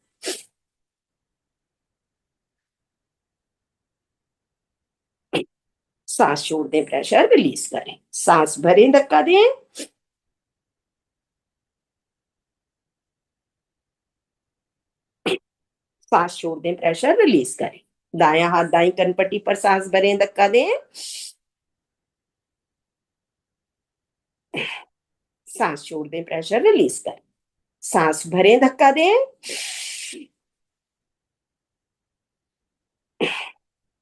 सांस छोड़ दें, प्रेशर रिलीज करें, सांस भरें, धक्का दें, सांस छोड़ दें, प्रेशर रिलीज करें। दायां हाथ दाईं कनपट्टी पर, सांस भरें, धक्का दें, सांस छोड़ दें, प्रेशर रिलीज करें, सांस भरें, धक्का दें,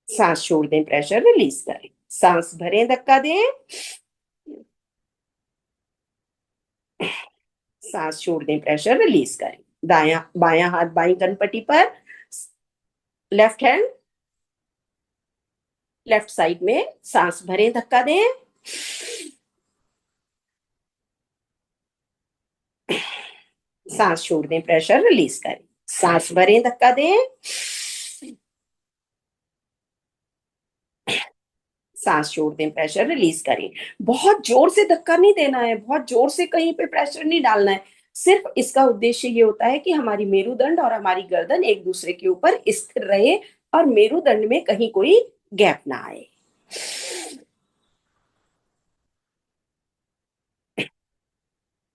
सांस छोड़ दें, प्रेशर रिलीज करें, सांस भरें, धक्का दें, सांस छोड़ दें, प्रेशर रिलीज करें। दायां बायां हाथ बाईं कनपट्टी पर, लेफ्ट हैंड लेफ्ट साइड में, सांस भरें, धक्का दें, सांस छोड़ दें, प्रेशर रिलीज करें, सांस भरें, धक्का दें, सांस छोड़ दें, प्रेशर रिलीज करें। बहुत जोर से धक्का नहीं देना है, बहुत जोर से कहीं पे प्रेशर नहीं डालना है। सिर्फ इसका उद्देश्य ये होता है कि हमारी मेरुदंड और हमारी गर्दन एक दूसरे के ऊपर स्थिर रहे और मेरुदंड में कहीं कोई गैप ना आए।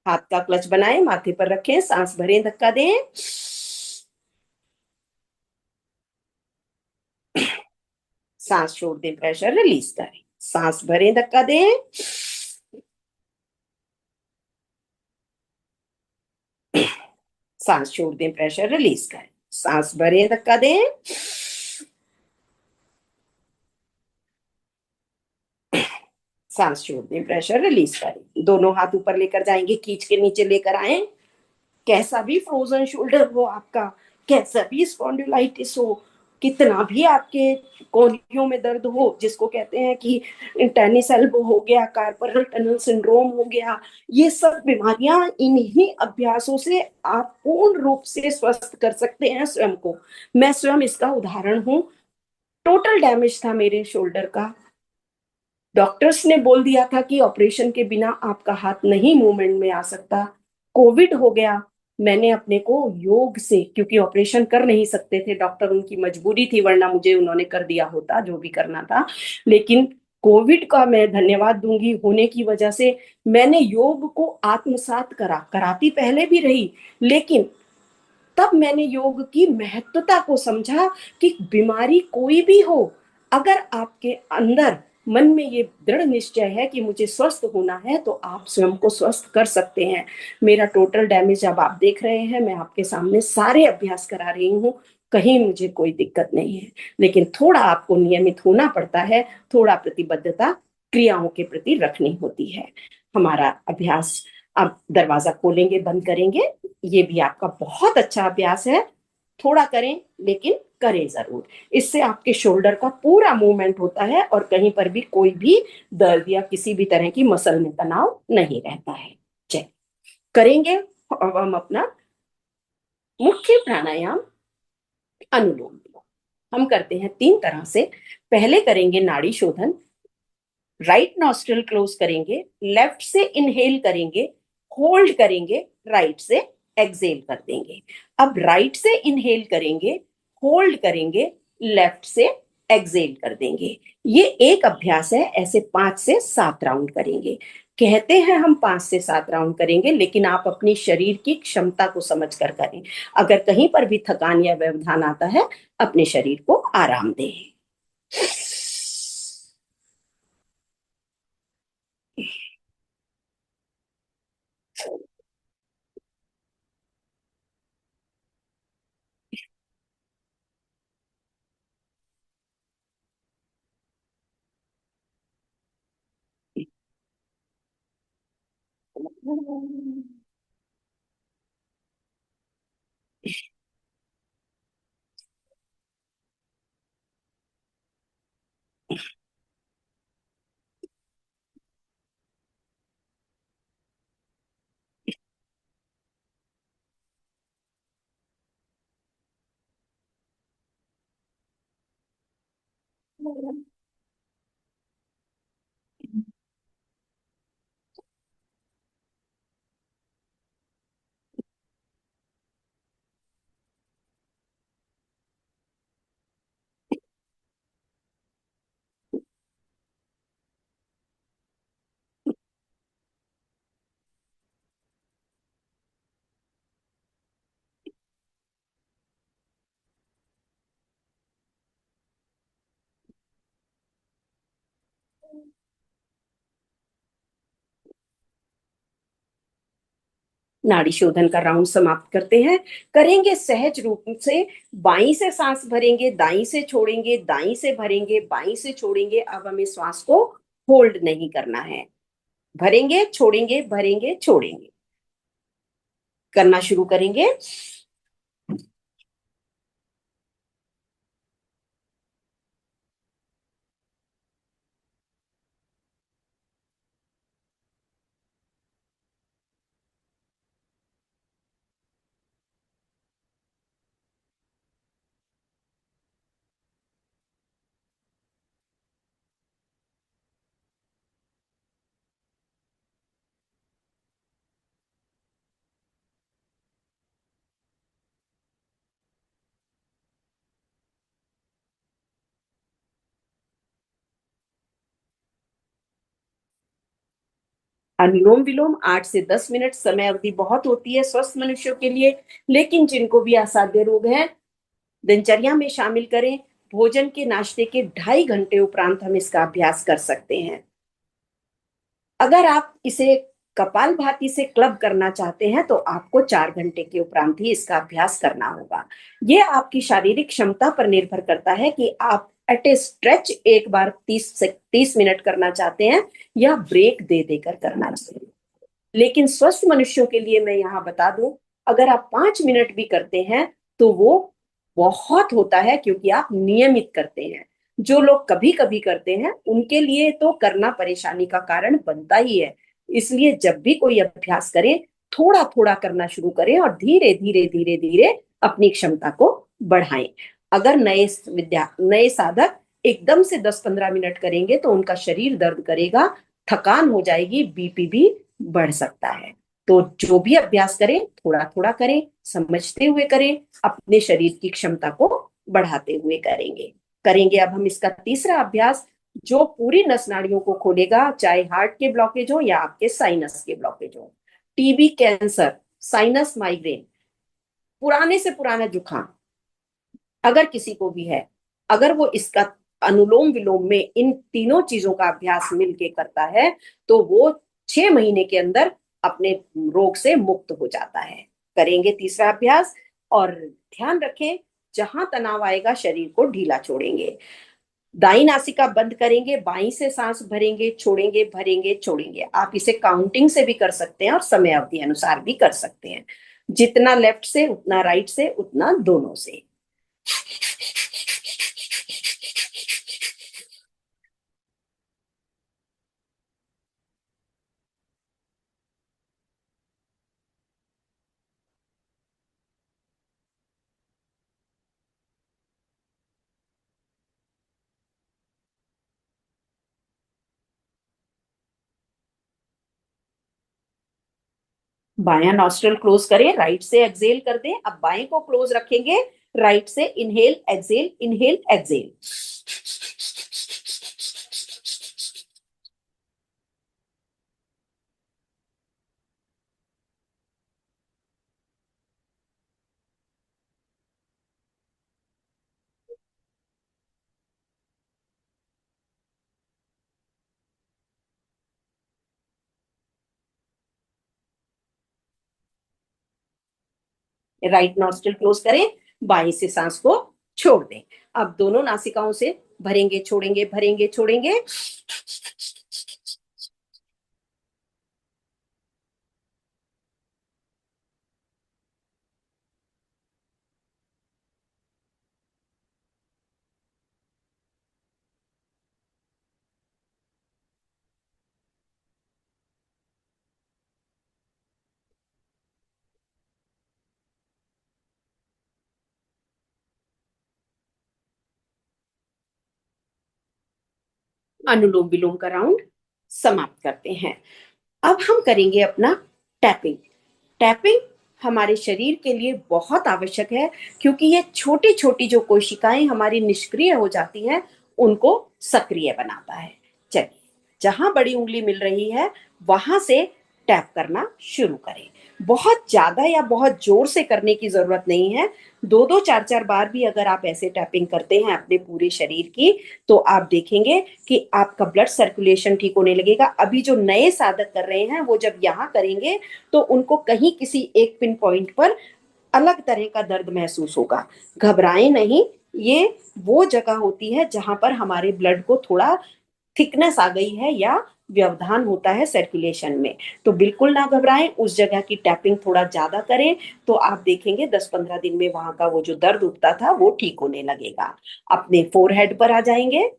हाथ का क्लच बनाएं, माथे पर रखें, सांस भरें, धक्का दें, सांस छोड़ दें, प्रेशर रिलीज करें, सांस भरें, धक्का दें, सांस छोड़ दें, प्रेशर रिलीज करें, सांस भरें, धक्का दें, सांस छोड़ दें, प्रेशर रिलीज करें। दोनों हाथ ऊपर लेकर जाएंगे, खींच के नीचे लेकर आए। कैसा भी फ्रोजन शोल्डर हो आपका, कैसा भी स्पॉन्डिलाइटिस हो, कितना भी आपके कोहनियों में दर्द हो, जिसको कहते हैं कि टेनिस एल्बो हो गया, कार्पल टनल सिंड्रोम हो गया, ये सब बीमारियां इन्हीं अभ्यासों से आप पूर्ण रूप से स्वस्थ कर सकते हैं स्वयं को। मैं स्वयं इसका उदाहरण हूं। टोटल डैमेज था मेरे शोल्डर का। डॉक्टर्स ने बोल दिया था कि ऑपरेशन के बिना आपका हाथ नहीं मूवमेंट में आ सकता। कोविड हो गया, मैंने अपने को योग से, क्योंकि ऑपरेशन कर नहीं सकते थे डॉक्टर, उनकी मजबूरी थी, वरना मुझे उन्होंने कर दिया होता जो भी करना था। लेकिन कोविड का मैं धन्यवाद दूंगी, होने की वजह से मैंने योग को आत्मसात करा। कराती पहले भी रही, लेकिन तब मैंने योग की महत्वता को समझा कि बीमारी कोई भी हो, अगर आपके अंदर मन में ये दृढ़ निश्चय है कि मुझे स्वस्थ होना है, तो आप स्वयं को स्वस्थ कर सकते हैं। मेरा टोटल डैमेज अब आप देख रहे हैं, मैं आपके सामने सारे अभ्यास करा रही हूँ, कहीं मुझे कोई दिक्कत नहीं है। लेकिन थोड़ा आपको नियमित होना पड़ता है, थोड़ा प्रतिबद्धता क्रियाओं के प्रति रखनी होती है। हमारा अभ्यास, अब दरवाजा खोलेंगे, बंद करेंगे, ये भी आपका बहुत अच्छा अभ्यास है। थोड़ा करें, लेकिन करें जरूर। इससे आपके शोल्डर का पूरा मूवमेंट होता है और कहीं पर भी कोई भी दर्द या किसी भी तरह की मसल में तनाव नहीं रहता है। चलिए करेंगे। अब हम अपना मुख्य प्राणायाम अनुलोम विलोम हम करते हैं 3 तरह से। पहले करेंगे नाड़ी शोधन। राइट नॉस्ट्रल क्लोज करेंगे, लेफ्ट से इनहेल करेंगे, होल्ड करेंगे, राइट से एक्सेल कर देंगे। अब राइट से इनहेल करेंगे, होल्ड करेंगे, लेफ्ट से एक्सेल कर देंगे। ये एक अभ्यास है, ऐसे 5 से 7 राउंड करेंगे। कहते हैं हम 5 से 7 राउंड करेंगे, लेकिन आप अपनी शरीर की क्षमता को समझ कर करें। अगर कहीं पर भी थकान या व्यवधान आता है, अपने शरीर को आराम दें। नाड़ी शोधन का राउंड समाप्त करते हैं। करेंगे सहज रूप से। बाई से सांस भरेंगे, दाई से छोड़ेंगे, दाई से भरेंगे, बाई से छोड़ेंगे। अब हमें श्वास को होल्ड नहीं करना है। भरेंगे, छोड़ेंगे, भरेंगे, छोड़ेंगे। करना शुरू करेंगे। अनुलोम विलोम 8 से 10 मिनट समय अवधि बहुत होती है स्वस्थ मनुष्यों के लिए, लेकिन जिनको भी असाध्य रोग है, दिनचर्या में शामिल करें। भोजन के नाश्ते के 2.5 घंटे उपरांत हम इसका अभ्यास कर सकते हैं। अगर आप इसे कपालभाति से क्लब करना चाहते हैं तो आपको 4 घंटे के उपरांत ही इसका अभ्यास करना होगा। ये आपकी शारीरिक क्षमता पर निर्भर करता है कि आप एट ए स्ट्रेच एक बार 30 मिनट करना चाहते हैं या ब्रेक दे देकर करना चाहते हैं। लेकिन स्वस्थ मनुष्यों के लिए मैं यहाँ बता दूं, अगर आप 5 मिनट भी करते हैं तो वो बहुत होता है, क्योंकि आप नियमित करते हैं। जो लोग कभी कभी करते हैं उनके लिए तो करना परेशानी का कारण बनता ही है। इसलिए जब भी कोई अभ्यास करें, थोड़ा थोड़ा करना शुरू करें और धीरे धीरे धीरे धीरे अपनी क्षमता को बढ़ाएं। अगर नए साधक एकदम से 10-15 मिनट करेंगे तो उनका शरीर दर्द करेगा, थकान हो जाएगी, बीपी भी बढ़ सकता है। तो जो भी अभ्यास करें थोड़ा थोड़ा करें, समझते हुए करें, अपने शरीर की क्षमता को बढ़ाते हुए करेंगे। अब हम इसका तीसरा अभ्यास, जो पूरी नस नाड़ियों को खोलेगा, चाहे हार्ट के ब्लॉकेज हो या आपके साइनस के ब्लॉकेज हो, टीबी, कैंसर, साइनस, माइग्रेन, पुराने से पुराना जुकाम अगर किसी को भी है, अगर वो इसका अनुलोम विलोम में इन तीनों चीजों का अभ्यास मिलके करता है तो वो 6 महीने के अंदर अपने रोग से मुक्त हो जाता है। करेंगे तीसरा अभ्यास, और ध्यान रखें, जहां तनाव आएगा शरीर को ढीला छोड़ेंगे। दाई नासिका बंद करेंगे, बाई से सांस भरेंगे, छोड़ेंगे, भरेंगे, छोड़ेंगे। आप इसे काउंटिंग से भी कर सकते हैं और समय अवधि अनुसार भी कर सकते हैं। जितना लेफ्ट से उतना राइट से, उतना दोनों से। बायां नॉस्ट्रल क्लोज करें, राइट से एक्सेल कर दें। अब बाएं को क्लोज रखेंगे, राइट से inhale exhale, inhale exhale. Right nostril close करें, बाएं से सांस को छोड़ दें। अब दोनों नासिकाओं से भरेंगे, छोड़ेंगे, भरेंगे, छोड़ेंगे। अनुलोम विलोम का राउंड समाप्त करते हैं। अब हम करेंगे अपना टैपिंग। टैपिंग हमारे शरीर के लिए बहुत आवश्यक है, क्योंकि ये छोटी छोटी जो कोशिकाएं हमारी निष्क्रिय हो जाती हैं उनको सक्रिय बनाता है। चलिए, जहां बड़ी उंगली मिल रही है वहां से टैप करना शुरू करें। बहुत ज्यादा या बहुत जोर से करने की जरूरत नहीं है। 2-2, 4-4 बार भी अगर आप ऐसे टैपिंग करते हैं अपने पूरे शरीर की, तो आप देखेंगे कि आपका ब्लड सर्कुलेशन ठीक होने लगेगा। अभी जो नए साधक कर रहे हैं वो जब यहाँ करेंगे तो उनको कहीं किसी एक पिन पॉइंट पर अलग तरह का दर्द महसूस होगा। घबराएं नहीं, ये वो जगह होती है जहां पर हमारे ब्लड को थोड़ा थिकनेस आ गई है या व्यवधान होता है सर्कुलेशन में। तो बिल्कुल ना घबराएं, उस जगह की टैपिंग थोड़ा ज्यादा करें, तो आप देखेंगे 10-15 दिन में वहां का वो जो दर्द उठता था वो ठीक होने लगेगा। अपने फोरहेड पर आ जाएंगे,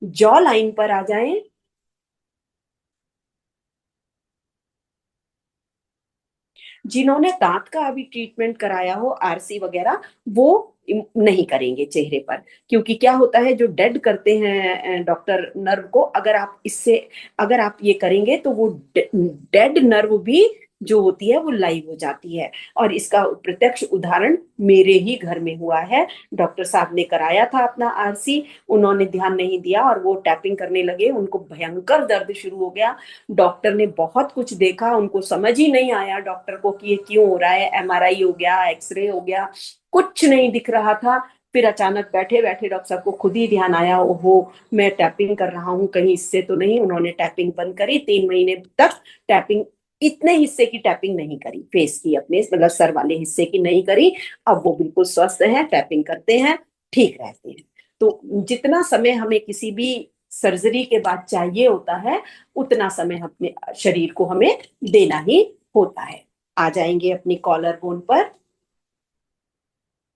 जॉ लाइन पर आ जाएं, जिन्होंने दांत का अभी ट्रीटमेंट कराया हो, आरसी वगैरह, वो नहीं करेंगे चेहरे पर। क्योंकि क्या होता है, जो डेड करते हैं डॉक्टर नर्व को, अगर आप ये करेंगे तो वो डेड नर्व भी जो होती है वो लाइव हो जाती है। और इसका प्रत्यक्ष उदाहरण मेरे ही घर में हुआ है। डॉक्टर साहब ने कराया था अपना आरसी, उन्होंने ध्यान नहीं दिया और वो टैपिंग करने लगे, उनको भयंकर दर्द शुरू हो गया। डॉक्टर ने बहुत कुछ देखा, उनको समझ ही नहीं आया डॉक्टर को कि ये क्यों हो रहा है। एमआरआई हो गया, एक्सरे हो गया, कुछ नहीं दिख रहा था। फिर अचानक बैठे बैठे डॉक्टर साहब को खुद ही ध्यान आया, ओहो मैं टैपिंग कर रहा हूँ कहीं इससे तो नहीं। उन्होंने टैपिंग बंद करी, 3 महीने तक टैपिंग, इतने हिस्से की टैपिंग नहीं करी, फेस की अपने मतलब सर वाले हिस्से की नहीं करी। अब वो बिल्कुल स्वस्थ हैं, टैपिंग करते हैं, ठीक रहते हैं। तो जितना समय हमें किसी भी सर्जरी के बाद चाहिए होता है, उतना समय अपने शरीर को हमें देना ही होता है। आ जाएंगे अपनी कॉलर बोन पर।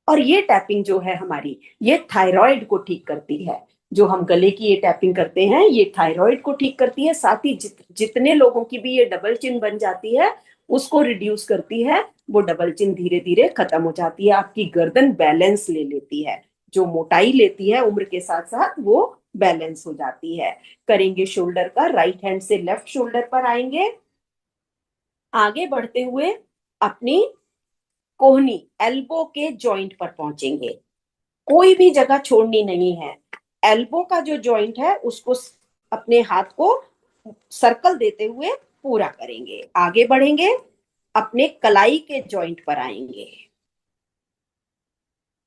और ये टैपिंग जो है हमारी, ये थायराइड को ठीक करती है। जो हम गले की ये टैपिंग करते हैं, ये थायराइड को ठीक करती है। साथ ही जितने लोगों की भी ये डबल चिन बन जाती है, उसको रिड्यूस करती है। वो डबल चिन धीरे धीरे खत्म हो जाती है। आपकी गर्दन बैलेंस ले लेती है, जो मोटाई लेती है उम्र के साथ साथ वो बैलेंस हो जाती है। करेंगे शोल्डर का, राइट हैंड से लेफ्ट शोल्डर पर आएंगे। आगे बढ़ते हुए अपनी कोहनी, एल्बो के जॉइंट पर पहुंचेंगे। कोई भी जगह छोड़नी नहीं है। एल्बो का जो जॉइंट है उसको अपने हाथ को सर्कल देते हुए पूरा करेंगे। आगे बढ़ेंगे, अपने कलाई के जॉइंट पर आएंगे।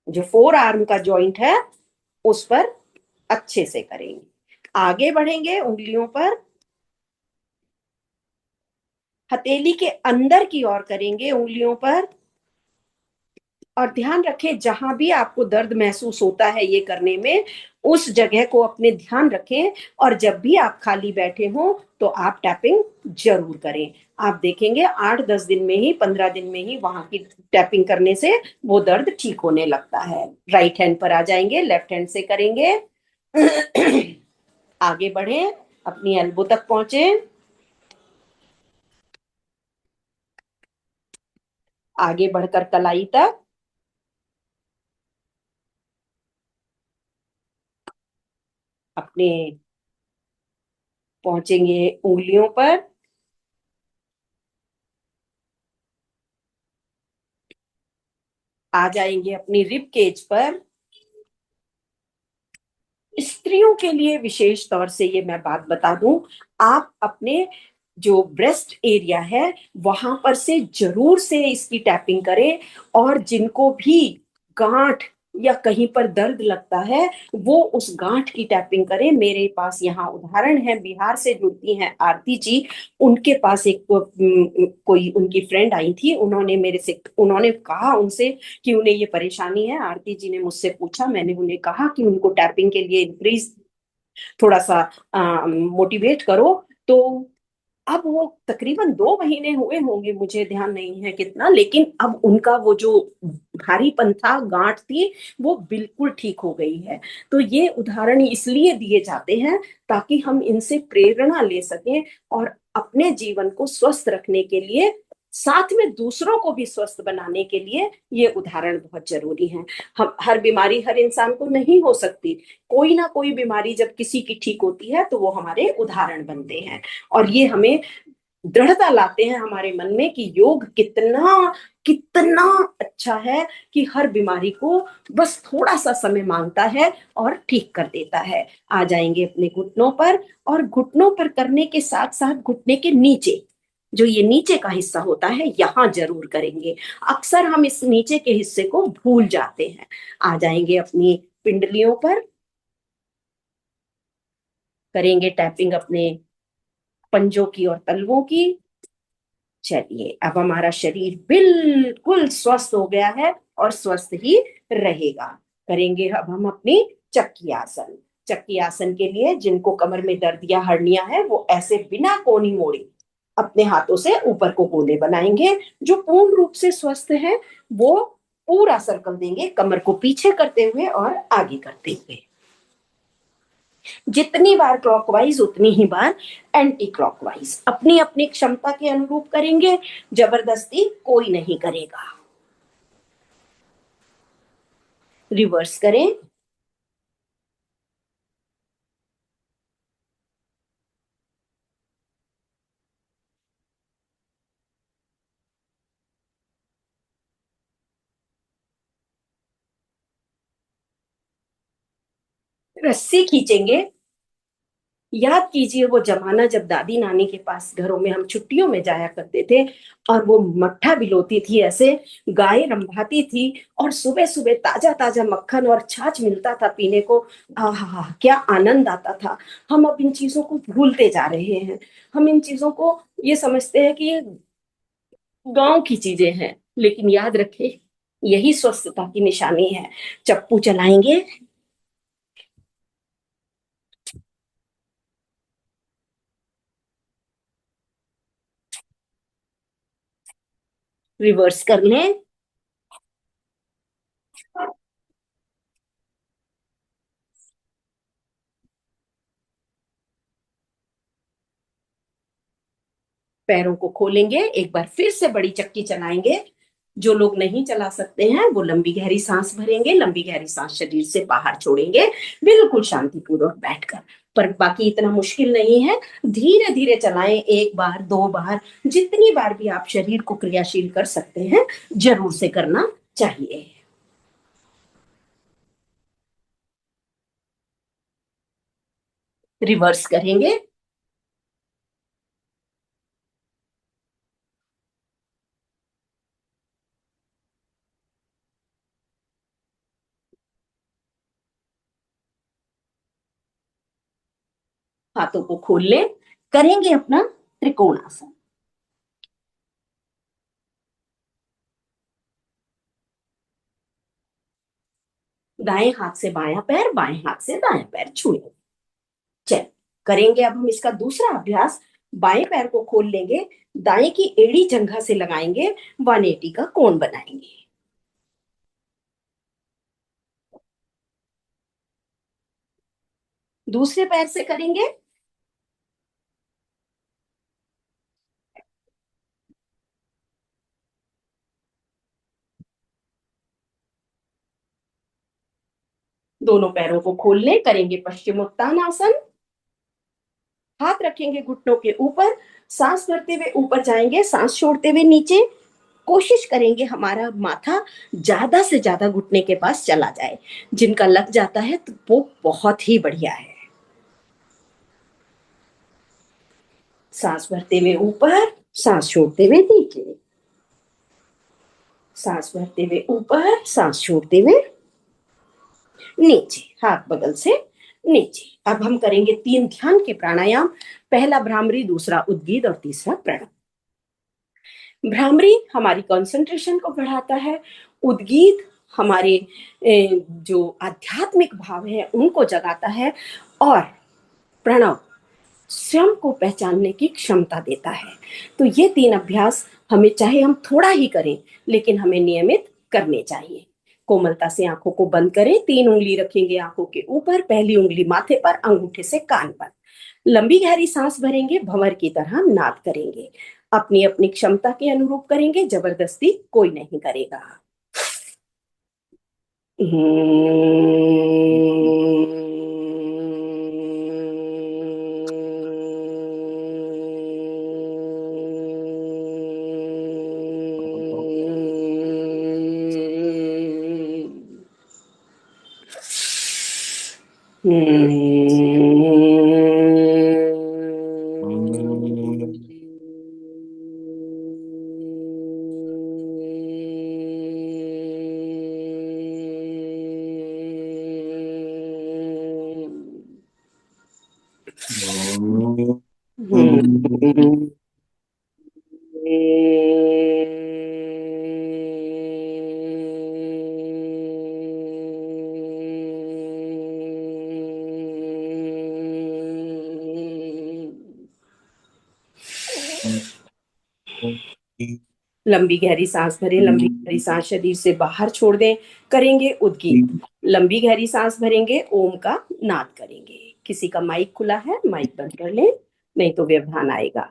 जो फोर आर्म का जॉइंट है उस पर अच्छे से करेंगे। आगे बढ़ेंगे उंगलियों पर, हथेली के अंदर की ओर करेंगे उंगलियों पर। और ध्यान रखें, जहां भी आपको दर्द महसूस होता है ये करने में, उस जगह को अपने ध्यान रखें। और जब भी आप खाली बैठे हो तो आप टैपिंग जरूर करें। आप देखेंगे 8-10 दिन में ही, 15 दिन में ही वहां की टैपिंग करने से वो दर्द ठीक होने लगता है। राइट हैंड पर आ जाएंगे, लेफ्ट हैंड से करेंगे। आगे बढ़े, अपनी एल्बो तक पहुंचे। आगे बढ़कर कलाई तक, अपने पहुंचेंगे उंगलियों पर। आ जाएंगे अपनी रिब केज पर। स्त्रियों के लिए विशेष तौर से ये मैं बात बता दूं, आप अपने जो ब्रेस्ट एरिया है वहां पर से जरूर से इसकी टैपिंग करें। और जिनको भी गांठ या कहीं पर दर्द लगता है, वो उस गांठ की टैपिंग करें। मेरे पास यहाँ उदाहरण है, बिहार से जुड़ती हैं आरती जी। उनके पास एक कोई उनकी फ्रेंड आई थी, उन्होंने मेरे से, उन्होंने कहा उनसे कि उन्हें ये परेशानी है। आरती जी ने मुझसे पूछा, मैंने उन्हें कहा कि उनको टैपिंग के लिए इंक्रीज थोड़ा सा मोटिवेट करो। तो अब वो तकरीबन 2 महीने हुए होंगे, मुझे ध्यान नहीं है कितना, लेकिन अब उनका वो जो भारीपन था, गांठ थी, वो बिल्कुल ठीक हो गई है। तो ये उदाहरण इसलिए दिए जाते हैं ताकि हम इनसे प्रेरणा ले सकें और अपने जीवन को स्वस्थ रखने के लिए, साथ में दूसरों को भी स्वस्थ बनाने के लिए ये उदाहरण बहुत जरूरी है। हम, हर बीमारी हर इंसान को नहीं हो सकती। कोई ना कोई बीमारी जब किसी की ठीक होती है तो वो हमारे उदाहरण बनते हैं। और ये हमें दृढ़ता लाते हैं हमारे मन में कि योग कितना कितना अच्छा है, कि हर बीमारी को बस थोड़ा सा समय मांगता है और ठीक कर देता है। आ जाएंगे अपने घुटनों पर। और घुटनों पर करने के साथ साथ घुटने के नीचे, जो ये नीचे का हिस्सा होता है, यहां जरूर करेंगे। अक्सर हम इस नीचे के हिस्से को भूल जाते हैं। आ जाएंगे अपनी पिंडलियों पर, करेंगे टैपिंग अपने पंजों की और तलवों की। चलिए, अब हमारा शरीर बिल्कुल स्वस्थ हो गया है और स्वस्थ ही रहेगा। करेंगे अब हम अपनी चक्की आसन। चक्की आसन के लिए जिनको कमर में दर्द या हर्निया है, वो ऐसे बिना कोनी मोड़े अपने हाथों से ऊपर को गोले बनाएंगे। जो पूर्ण रूप से स्वस्थ है वो पूरा सर्कल देंगे, कमर को पीछे करते हुए और आगे करते हुए। जितनी बार क्लॉकवाइज उतनी ही बार एंटी क्लॉकवाइज, अपनी अपनी क्षमता के अनुरूप करेंगे। जबरदस्ती कोई नहीं करेगा। रिवर्स करें। रस्सी खींचेंगे, याद कीजिए वो जमाना जब दादी नानी के पास घरों में हम छुट्टियों में जाया करते थे, और वो मट्ठा भिगोती थी, ऐसे गाय रंभाती थी, और सुबह सुबह ताजा ताजा मक्खन और छाछ मिलता था पीने को। आहा, क्या आनंद आता था। हम अब इन चीजों को भूलते जा रहे हैं। हम इन चीजों को ये समझते हैं कि ये गांव की चीजें हैं, लेकिन याद रखें, यही स्वस्थता की निशानी है। चप्पू चलाएंगे, रिवर्स कर लें, पैरों को खोलेंगे, एक बार फिर से बड़ी चक्की चलाएंगे। जो लोग नहीं चला सकते हैं वो लंबी गहरी सांस भरेंगे, लंबी गहरी सांस शरीर से बाहर छोड़ेंगे, बिल्कुल शांतिपूर्वक बैठकर। पर बाकी इतना मुश्किल नहीं है, धीरे धीरे चलाएं, एक बार, दो बार, जितनी बार भी आप शरीर को क्रियाशील कर सकते हैं, जरूर से करना चाहिए। रिवर्स करेंगे, हाथों को खोल लें, करेंगे अपना त्रिकोणासन। दाएं हाथ से बायां पैर, बाएं हाथ से दायां पैर छुएंगे। चल, करेंगे अब हम इसका दूसरा अभ्यास। बाएं पैर को खोल लेंगे, दाएं की एड़ी जंघा से लगाएंगे, 180 का कोण बनाएंगे। दूसरे पैर से करेंगे, दोनों पैरों को खोल लें, करेंगे पश्चिमोत्तानासन। हाथ रखेंगे घुटनों के ऊपर, सांस भरते हुए ऊपर जाएंगे, सांस छोड़ते हुए नीचे। कोशिश करेंगे हमारा माथा ज्यादा से ज्यादा घुटने के पास चला जाए। जिनका लग जाता है तो वो बहुत ही बढ़िया है। सांस भरते हुए ऊपर, सांस छोड़ते हुए नीचे, सांस भरते हुए ऊपर, सांस छोड़ते हुए नीचे, हाथ बगल से नीचे। अब हम करेंगे 3 ध्यान के प्राणायाम। पहला भ्रामरी, दूसरा उद्गीत और तीसरा प्रणव। भ्रामरी हमारी कंसंट्रेशन को बढ़ाता है, उद्गीत हमारे जो आध्यात्मिक भाव है उनको जगाता है, और प्रणव स्वयं को पहचानने की क्षमता देता है। तो ये 3 अभ्यास हमें, चाहे हम थोड़ा ही करें, लेकिन हमें नियमित करने चाहिए। कोमलता से आंखों को बंद करें, 3 उंगली रखेंगे आंखों के ऊपर, पहली उंगली माथे पर, अंगूठे से कान पर। लंबी गहरी सांस भरेंगे, भंवर की तरह नाद करेंगे। अपनी अपनी क्षमता के अनुरूप करेंगे, जबरदस्ती कोई नहीं करेगा। लंबी गहरी सांस भरें, लंबी गहरी सांस शरीर से बाहर छोड़ दें, करेंगे उद्गीत। लंबी गहरी सांस भरेंगे, ओम का नाद करेंगे। किसी का माइक खुला है, माइक बंद कर लें, नहीं तो व्यवधान आएगा।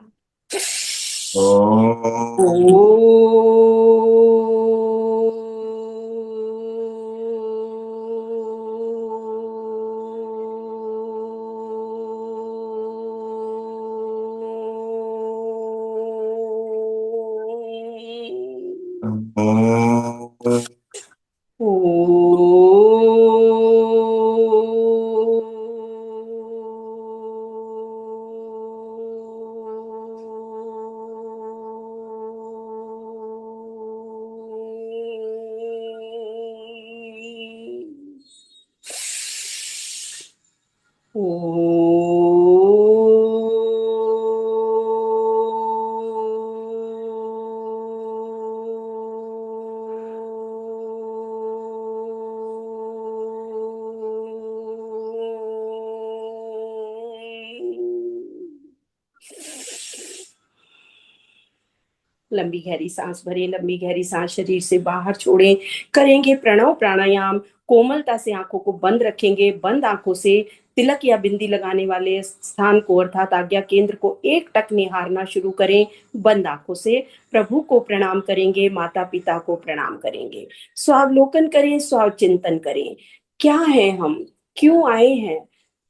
लंबी गहरी सांस भरें, लंबी गहरी सांस शरीर से बाहर छोड़ें। करेंगे प्रणव प्राणायाम। कोमलता से आंखों को बंद रखेंगे। बंद आंखों से तिलक या बिंदी लगाने वाले स्थान को अर्थात आज्ञा केंद्र को एक टक निहारना शुरू करें। बंद आंखों से प्रभु को प्रणाम करेंगे, माता पिता को प्रणाम करेंगे। स्वावलोकन करें, स्वाव चिंतन करें। क्या है हम, क्यों आए हैं,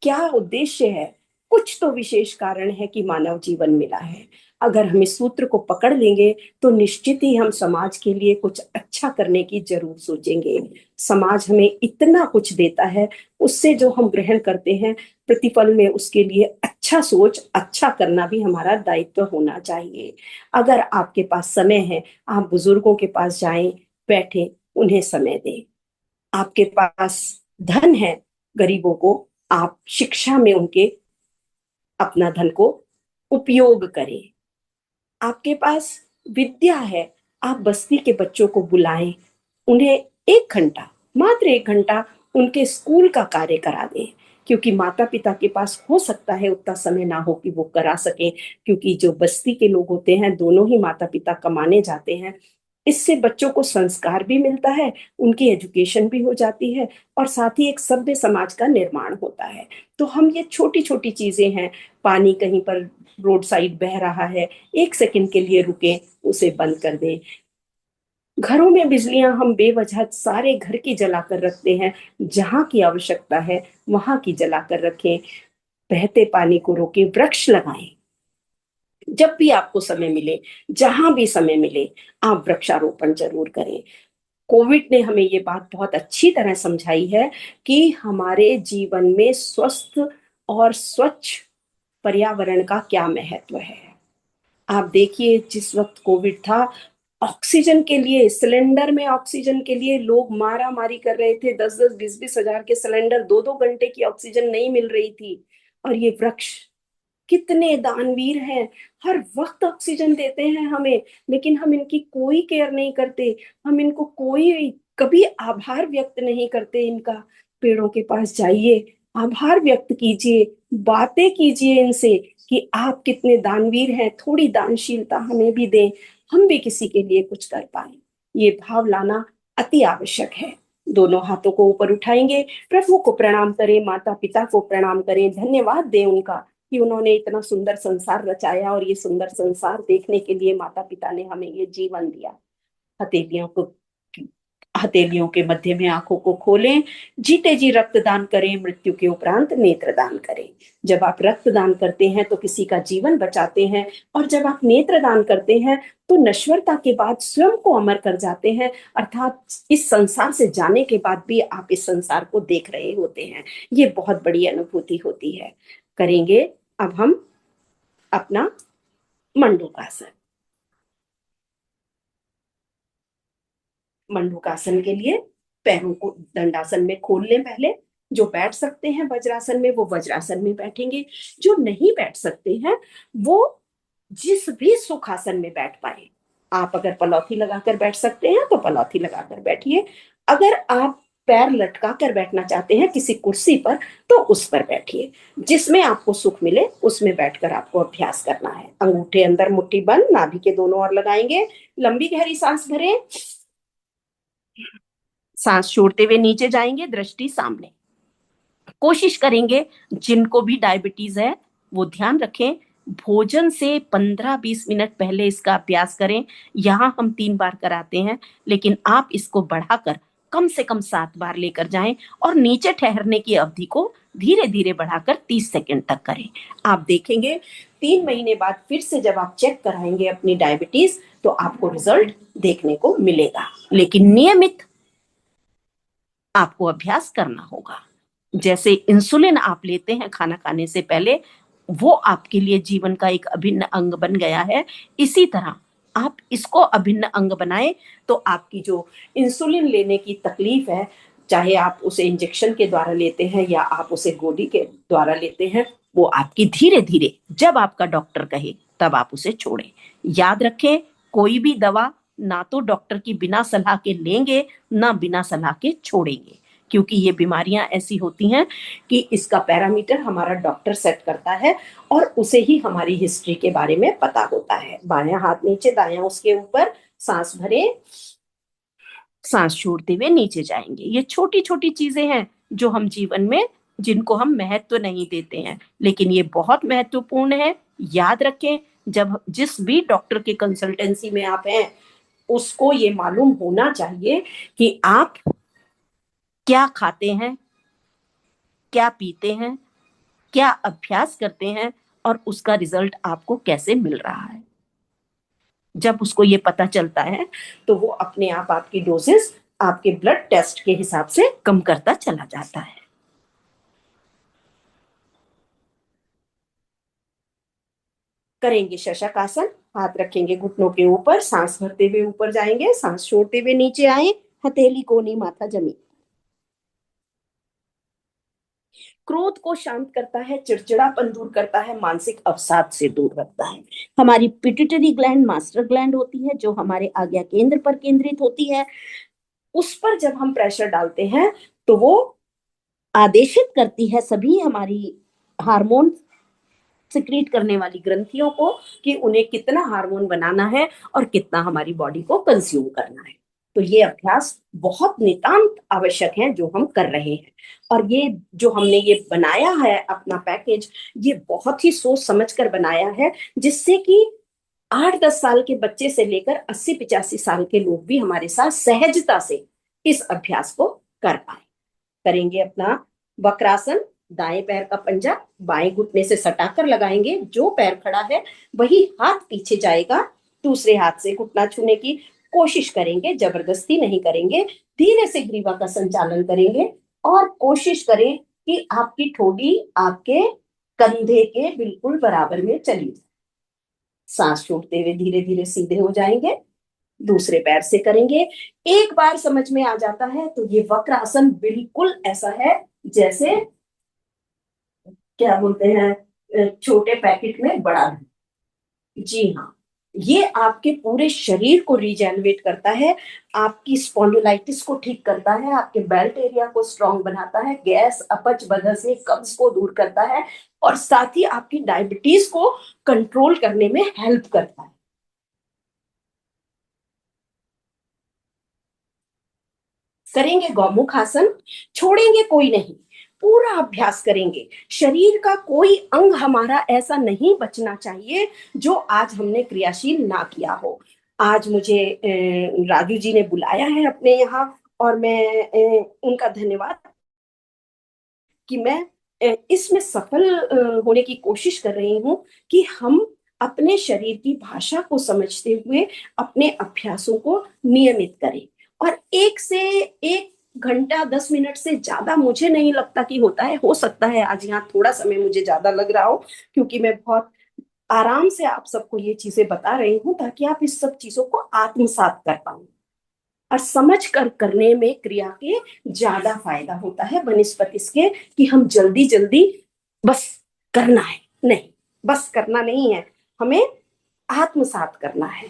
क्या उद्देश्य है। कुछ तो विशेष कारण है कि मानव जीवन मिला है। अगर हम इस सूत्र को पकड़ लेंगे तो निश्चित ही हम समाज के लिए कुछ अच्छा करने की जरूर सोचेंगे। समाज हमें इतना कुछ देता है, उससे जो हम ग्रहण करते हैं प्रतिफल में उसके लिए अच्छा सोच, अच्छा करना भी हमारा दायित्व होना चाहिए। अगर आपके पास समय है, आप बुजुर्गों के पास जाएं, बैठें, उन्हें समय दें। आपके पास धन है, गरीबों को आप शिक्षा में उनके अपना धन को उपयोग करें। आपके पास विद्या है, आप बस्ती के बच्चों को बुलाएं, उन्हें 1 घंटा, मात्र 1 घंटा उनके स्कूल का कार्य करा दें। क्योंकि माता पिता के पास हो सकता है उतना समय ना हो कि वो करा सकें, क्योंकि जो बस्ती के लोग होते हैं दोनों ही माता पिता कमाने जाते हैं। इससे बच्चों को संस्कार भी मिलता है, उनकी एजुकेशन भी हो जाती है और साथ ही एक सभ्य समाज का निर्माण होता है। तो हम ये छोटी छोटी चीजें हैं, पानी कहीं पर रोड साइड बह रहा है, 1 सेकंड के लिए रुके, उसे बंद कर दें। घरों में बिजलियां हम बेवजह सारे घर की जलाकर रखते हैं, जहां की आवश्यकता है वहां की जलाकर रखें। बहते पानी को रोकें, वृक्ष लगाएं। जब भी आपको समय मिले, जहां भी समय मिले, आप वृक्षारोपण जरूर करें। कोविड ने हमें ये बात बहुत अच्छी तरह समझाई है कि हमारे जीवन में स्वस्थ और स्वच्छ पर्यावरण का क्या महत्व है। आप देखिए, जिस वक्त कोविड था, ऑक्सीजन के लिए, सिलेंडर में ऑक्सीजन के लिए लोग मारा मारी कर रहे थे। 10-10, 20-20 हजार के सिलेंडर, 2-2 घंटे की ऑक्सीजन नहीं मिल रही थी। और ये वृक्ष कितने दानवीर हैं, हर वक्त ऑक्सीजन देते हैं हमें, लेकिन हम इनकी कोई केयर नहीं करते। हम इनको कोई कभी आभार व्यक्त नहीं करते इनका। पेड़ों के पास जाइए, आभार व्यक्त कीजिए, बातें कीजिए इनसे कि आप कितने दानवीर हैं, थोड़ी दानशीलता हमें भी दें, हम भी किसी के लिए कुछ कर पाए। ये भाव लाना अति आवश्यक है। दोनों हाथों को ऊपर उठाएंगे, प्रभु को प्रणाम करें, माता पिता को प्रणाम करें, धन्यवाद दें उनका कि उन्होंने इतना सुंदर संसार रचाया और ये सुंदर संसार देखने के लिए माता पिता ने हमें ये जीवन दिया। हथेलियों के मध्य में आंखों को खोलें। जीते जी रक्तदान करें, मृत्यु के उपरांत नेत्रदान करें। जब आप रक्तदान करते हैं तो किसी का जीवन बचाते हैं, और जब आप नेत्रदान करते हैं तो नश्वरता के बाद स्वयं को अमर कर जाते हैं, अर्थात इस संसार से जाने के बाद भी आप इस संसार को देख रहे होते हैं। ये बहुत बड़ी अनुभूति होती है। करेंगे अब हम अपना मंडूकासन। मंडूकासन के लिए पैरों को दंडासन में खोल लें। पहले जो बैठ सकते हैं वज्रासन में वो वज्रासन में बैठेंगे, जो नहीं बैठ सकते हैं वो जिस भी सुखासन में बैठ पाए। आप अगर पलौथी लगाकर बैठ सकते हैं तो पलौथी लगाकर बैठिए। अगर आप पैर लटका कर बैठना चाहते हैं किसी कुर्सी पर तो उस पर बैठिए। जिसमें आपको सुख मिले उसमें बैठकर आपको अभ्यास करना है। अंगूठे अंदर, मुट्ठी बंद, नाभि के दोनों ओर लगाएंगे। लंबी गहरी सांस भरें, सांस छोड़ते हुए नीचे जाएंगे, दृष्टि सामने। कोशिश करेंगे, जिनको भी डायबिटीज है वो ध्यान रखें, भोजन से 15-20 मिनट पहले इसका अभ्यास करें। यहाँ हम 3 बार कराते हैं, लेकिन आप इसको बढ़ाकर कम से कम 7 बार लेकर जाएं और नीचे ठहरने की अवधि को धीरे धीरे बढ़ाकर 30 सेकंड तक करें। आप देखेंगे 3 महीने बाद फिर से जब आप चेक कराएंगे अपनी डायबिटीज तो आपको रिजल्ट देखने को मिलेगा। लेकिन नियमित आपको अभ्यास करना होगा। जैसे इंसुलिन आप लेते हैं खाना खाने से पहले, वो आपके लिए जीवन का एक अभिन्न अंग बन गया है। इसी तरह आप इसको अभिन्न अंग बनाएं तो आपकी जो इंसुलिन लेने की तकलीफ है, चाहे आप उसे इंजेक्शन के द्वारा लेते हैं या आप उसे गोली के द्वारा लेते हैं, वो आपकी धीरे धीरे, जब आपका डॉक्टर कहे तब आप उसे छोड़ें। याद रखें, कोई भी दवा ना तो डॉक्टर की बिना सलाह के लेंगे ना बिना सलाह के छोड़ेंगे। क्योंकि ये बीमारियां ऐसी होती हैं कि इसका पैरामीटर हमारा डॉक्टर सेट करता है और उसे ही हमारी हिस्ट्री के बारे में पता होता है। बायां हाथ नीचे, दायां उसके ऊपर, सांस भरे, सांस छोड़ते हुए नीचे जाएंगे। ये छोटी छोटी चीजें हैं जो हम जीवन में, जिनको हम महत्व नहीं देते हैं, लेकिन ये बहुत महत्वपूर्ण है। याद रखें, जब जिस भी डॉक्टर के कंसल्टेंसी में आप हैं, उसको ये मालूम होना चाहिए कि आप क्या खाते हैं, क्या पीते हैं, क्या अभ्यास करते हैं और उसका रिजल्ट आपको कैसे मिल रहा है। जब उसको ये पता चलता है तो वो अपने आप आपकी डोजेस आपके ब्लड टेस्ट के हिसाब से कम करता चला जाता है। करेंगे शशक आसन, हाथ रखेंगे घुटनों के ऊपर, सांस भरते हुए ऊपर जाएंगे, सांस छोड़ते हुए नीचे आए, हथेली कोनी माथा जमीन। क्रोध को शांत करता है, चिड़चिड़ापन दूर करता है, मानसिक अवसाद से दूर रखता है। हमारी पिट्यूटरी ग्लैंड मास्टर ग्लैंड होती है जो हमारे आज्ञा केंद्र पर केंद्रित होती है। उस पर जब हम प्रेशर डालते हैं तो वो आदेशित करती है सभी हमारी हार्मोन सिक्रीट करने वाली ग्रंथियों को कि उन्हें कितना हार्मोन बनाना है और कितना हमारी बॉडी को कंज्यूम करना है। तो ये अभ्यास बहुत नितांत आवश्यक है जो हम कर रहे हैं। और ये जो हमने ये बनाया है अपना पैकेज, ये बहुत ही सोच समझ कर बनाया है, जिससे कि 8-10 साल के बच्चे से लेकर 80-85 साल के लोग भी हमारे साथ सहजता से इस अभ्यास को कर पाए। करेंगे अपना वक्रासन, दाएं पैर का पंजा बाएं घुटने से सटाकर लगाएंगे। जो पैर खड़ा है वही हाथ पीछे जाएगा, दूसरे हाथ से घुटना छूने की कोशिश करेंगे, जबरदस्ती नहीं करेंगे। धीरे से ग्रीवा का संचालन करेंगे और कोशिश करें कि आपकी ठोडी आपके कंधे के बिल्कुल बराबर में चली जाए। सांस छोड़ते हुए धीरे धीरे सीधे हो जाएंगे, दूसरे पैर से करेंगे। एक बार समझ में आ जाता है तो ये वक्रासन बिल्कुल ऐसा है जैसे, क्या बोलते हैं, छोटे पैकेट में बड़ा धन। जी हाँ, ये आपके पूरे शरीर को रिजेनरेट करता है, आपकी स्पॉन्डिलाइटिस को ठीक करता है, आपके बेल्ट एरिया को स्ट्रांग बनाता है, गैस अपच बदहज़मी कब्ज को दूर करता है और साथ ही आपकी डायबिटीज को कंट्रोल करने में हेल्प करता है। करेंगे गौमुख आसन, छोड़ेंगे कोई नहीं, पूरा अभ्यास करेंगे। शरीर का कोई अंग हमारा ऐसा नहीं बचना चाहिए जो आज हमने क्रियाशील ना किया हो। आज मुझे राजू जी ने बुलाया है अपने यहाँ और मैं उनका धन्यवाद कि मैं इसमें सफल होने की कोशिश कर रही हूँ कि हम अपने शरीर की भाषा को समझते हुए अपने अभ्यासों को नियमित करें। और 1 से 1 घंटा 10 मिनट से ज्यादा मुझे नहीं लगता कि होता है। हो सकता है आज यहाँ थोड़ा समय मुझे ज्यादा लग रहा हो, क्योंकि मैं बहुत आराम से आप सबको ये चीजें बता रही हूँ ताकि आप इस सब चीजों को आत्मसात कर पाओ। और समझ कर करने में क्रिया के ज्यादा फायदा होता है बनिस्पत इसके कि हम जल्दी जल्दी बस करना है, नहीं, बस करना नहीं है, हमें आत्मसात करना है।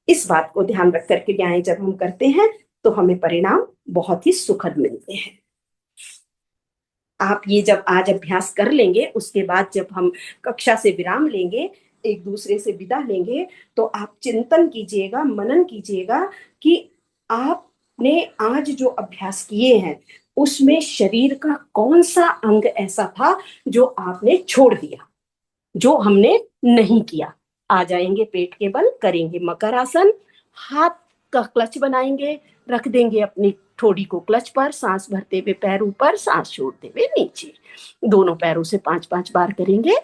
इस बात को ध्यान रख करके क्रियाएं जब हम करते हैं तो हमें परिणाम बहुत ही सुखद मिलते हैं। आप ये जब आज अभ्यास कर लेंगे, उसके बाद जब हम कक्षा से विराम लेंगे, एक दूसरे से विदा लेंगे, तो आप चिंतन कीजिएगा, मनन कीजिएगा कि आपने आज जो अभ्यास किए हैं उसमें शरीर का कौन सा अंग ऐसा था जो आपने छोड़ दिया, जो हमने नहीं किया। आ जाएंगे पेट के बल, करेंगे मकर आसन, हाथ का क्लच बनाएंगे, रख देंगे अपनी ठोड़ी को क्लच पर, सांस भरते हुए पैर ऊपर, सांस छोड़ते हुए नीचे। दोनों पैरों से 5-5 बार करेंगे।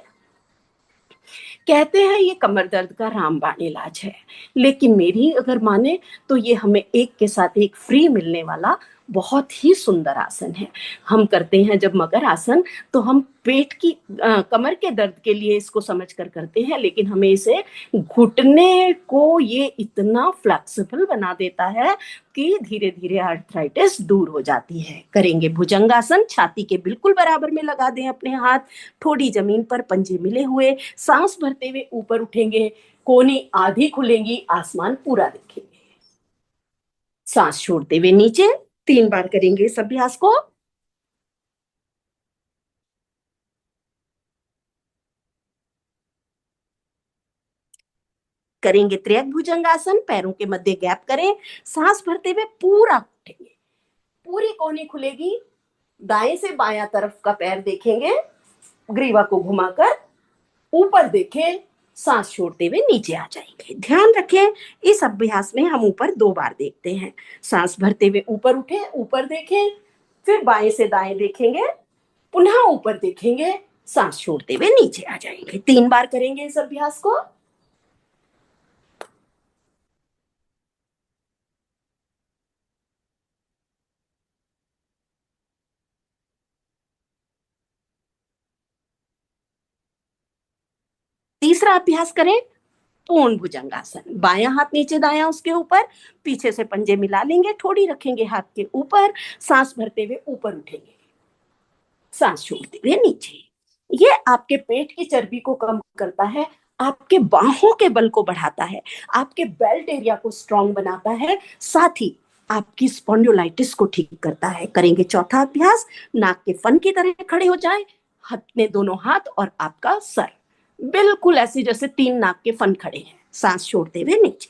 कहते हैं ये कमर दर्द का रामबाण इलाज है, लेकिन मेरी अगर माने तो ये हमें एक के साथ एक फ्री मिलने वाला बहुत ही सुंदर आसन है। हम करते हैं जब मकर आसन तो हम पेट की कमर के दर्द के लिए इसको समझ कर करते हैं, लेकिन हमें इसे घुटने को ये इतना फ्लेक्सिबल बना देता है कि धीरे धीरे आर्थराइटिस दूर हो जाती है। करेंगे भुजंगासन, छाती के बिल्कुल बराबर में लगा दें अपने हाथ, थोड़ी जमीन पर पंजे मिले हुए, सांस भरते हुए ऊपर उठेंगे, कोनी आधी खुलेंगी, आसमान पूरा देखेंगे। सांस छोड़ते हुए नीचे 3 बार करेंगे इस अभ्यास को। करेंगे त्रियक भुजंगासन, पैरों के मध्य गैप करें, सांस भरते हुए पूरा उठेंगे, पूरी कोहनी खुलेगी, दाएं से बायां तरफ का पैर देखेंगे, ग्रीवा को घुमाकर ऊपर देखें, सांस छोड़ते हुए नीचे आ जाएंगे। ध्यान रखें इस अभ्यास में हम ऊपर 2 बार देखते हैं। सांस भरते हुए ऊपर उठे, ऊपर देखें, फिर बाएं से दाएं देखेंगे, पुनः ऊपर देखेंगे, सांस छोड़ते हुए नीचे आ जाएंगे। 3 बार करेंगे इस अभ्यास को। तीसरा अभ्यास करें पूर्ण भुजंगासन। बायां हाथ नीचे, दायां उसके ऊपर, पीछे से पंजे मिला लेंगे, ठोड़ी रखेंगे हाथ के ऊपर, सांस भरते हुए ऊपर उठेंगे, सांस छोड़ते हुए नीचे। ये आपके पेट की चर्बी को कम करता है, आपके बाहों के बल को बढ़ाता है, आपके बेल्ट एरिया को स्ट्रांग बनाता है, साथ ही आपकी स्पॉन्डिलोलाइटिस को ठीक करता है। करेंगे चौथा अभ्यास। नाक के फन की तरह खड़े हो जाए, अपने दोनों हाथ और आपका सर बिल्कुल ऐसे जैसे 3 नाक के फन खड़े हैं, सांस छोड़ते हुए नीचे।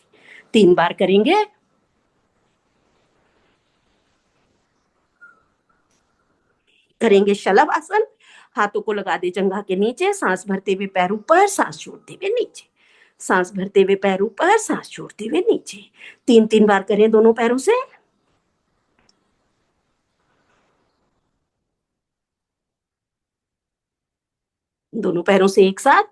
3 बार करेंगे। करेंगे शलभ आसन। हाथों को लगा दे जंघा के नीचे, सांस भरते हुए पैर ऊपर, सांस छोड़ते हुए नीचे, सांस भरते हुए पैर ऊपर, सांस छोड़ते हुए नीचे। 3-3 बार करें दोनों पैरों से। दोनों पैरों से एक साथ।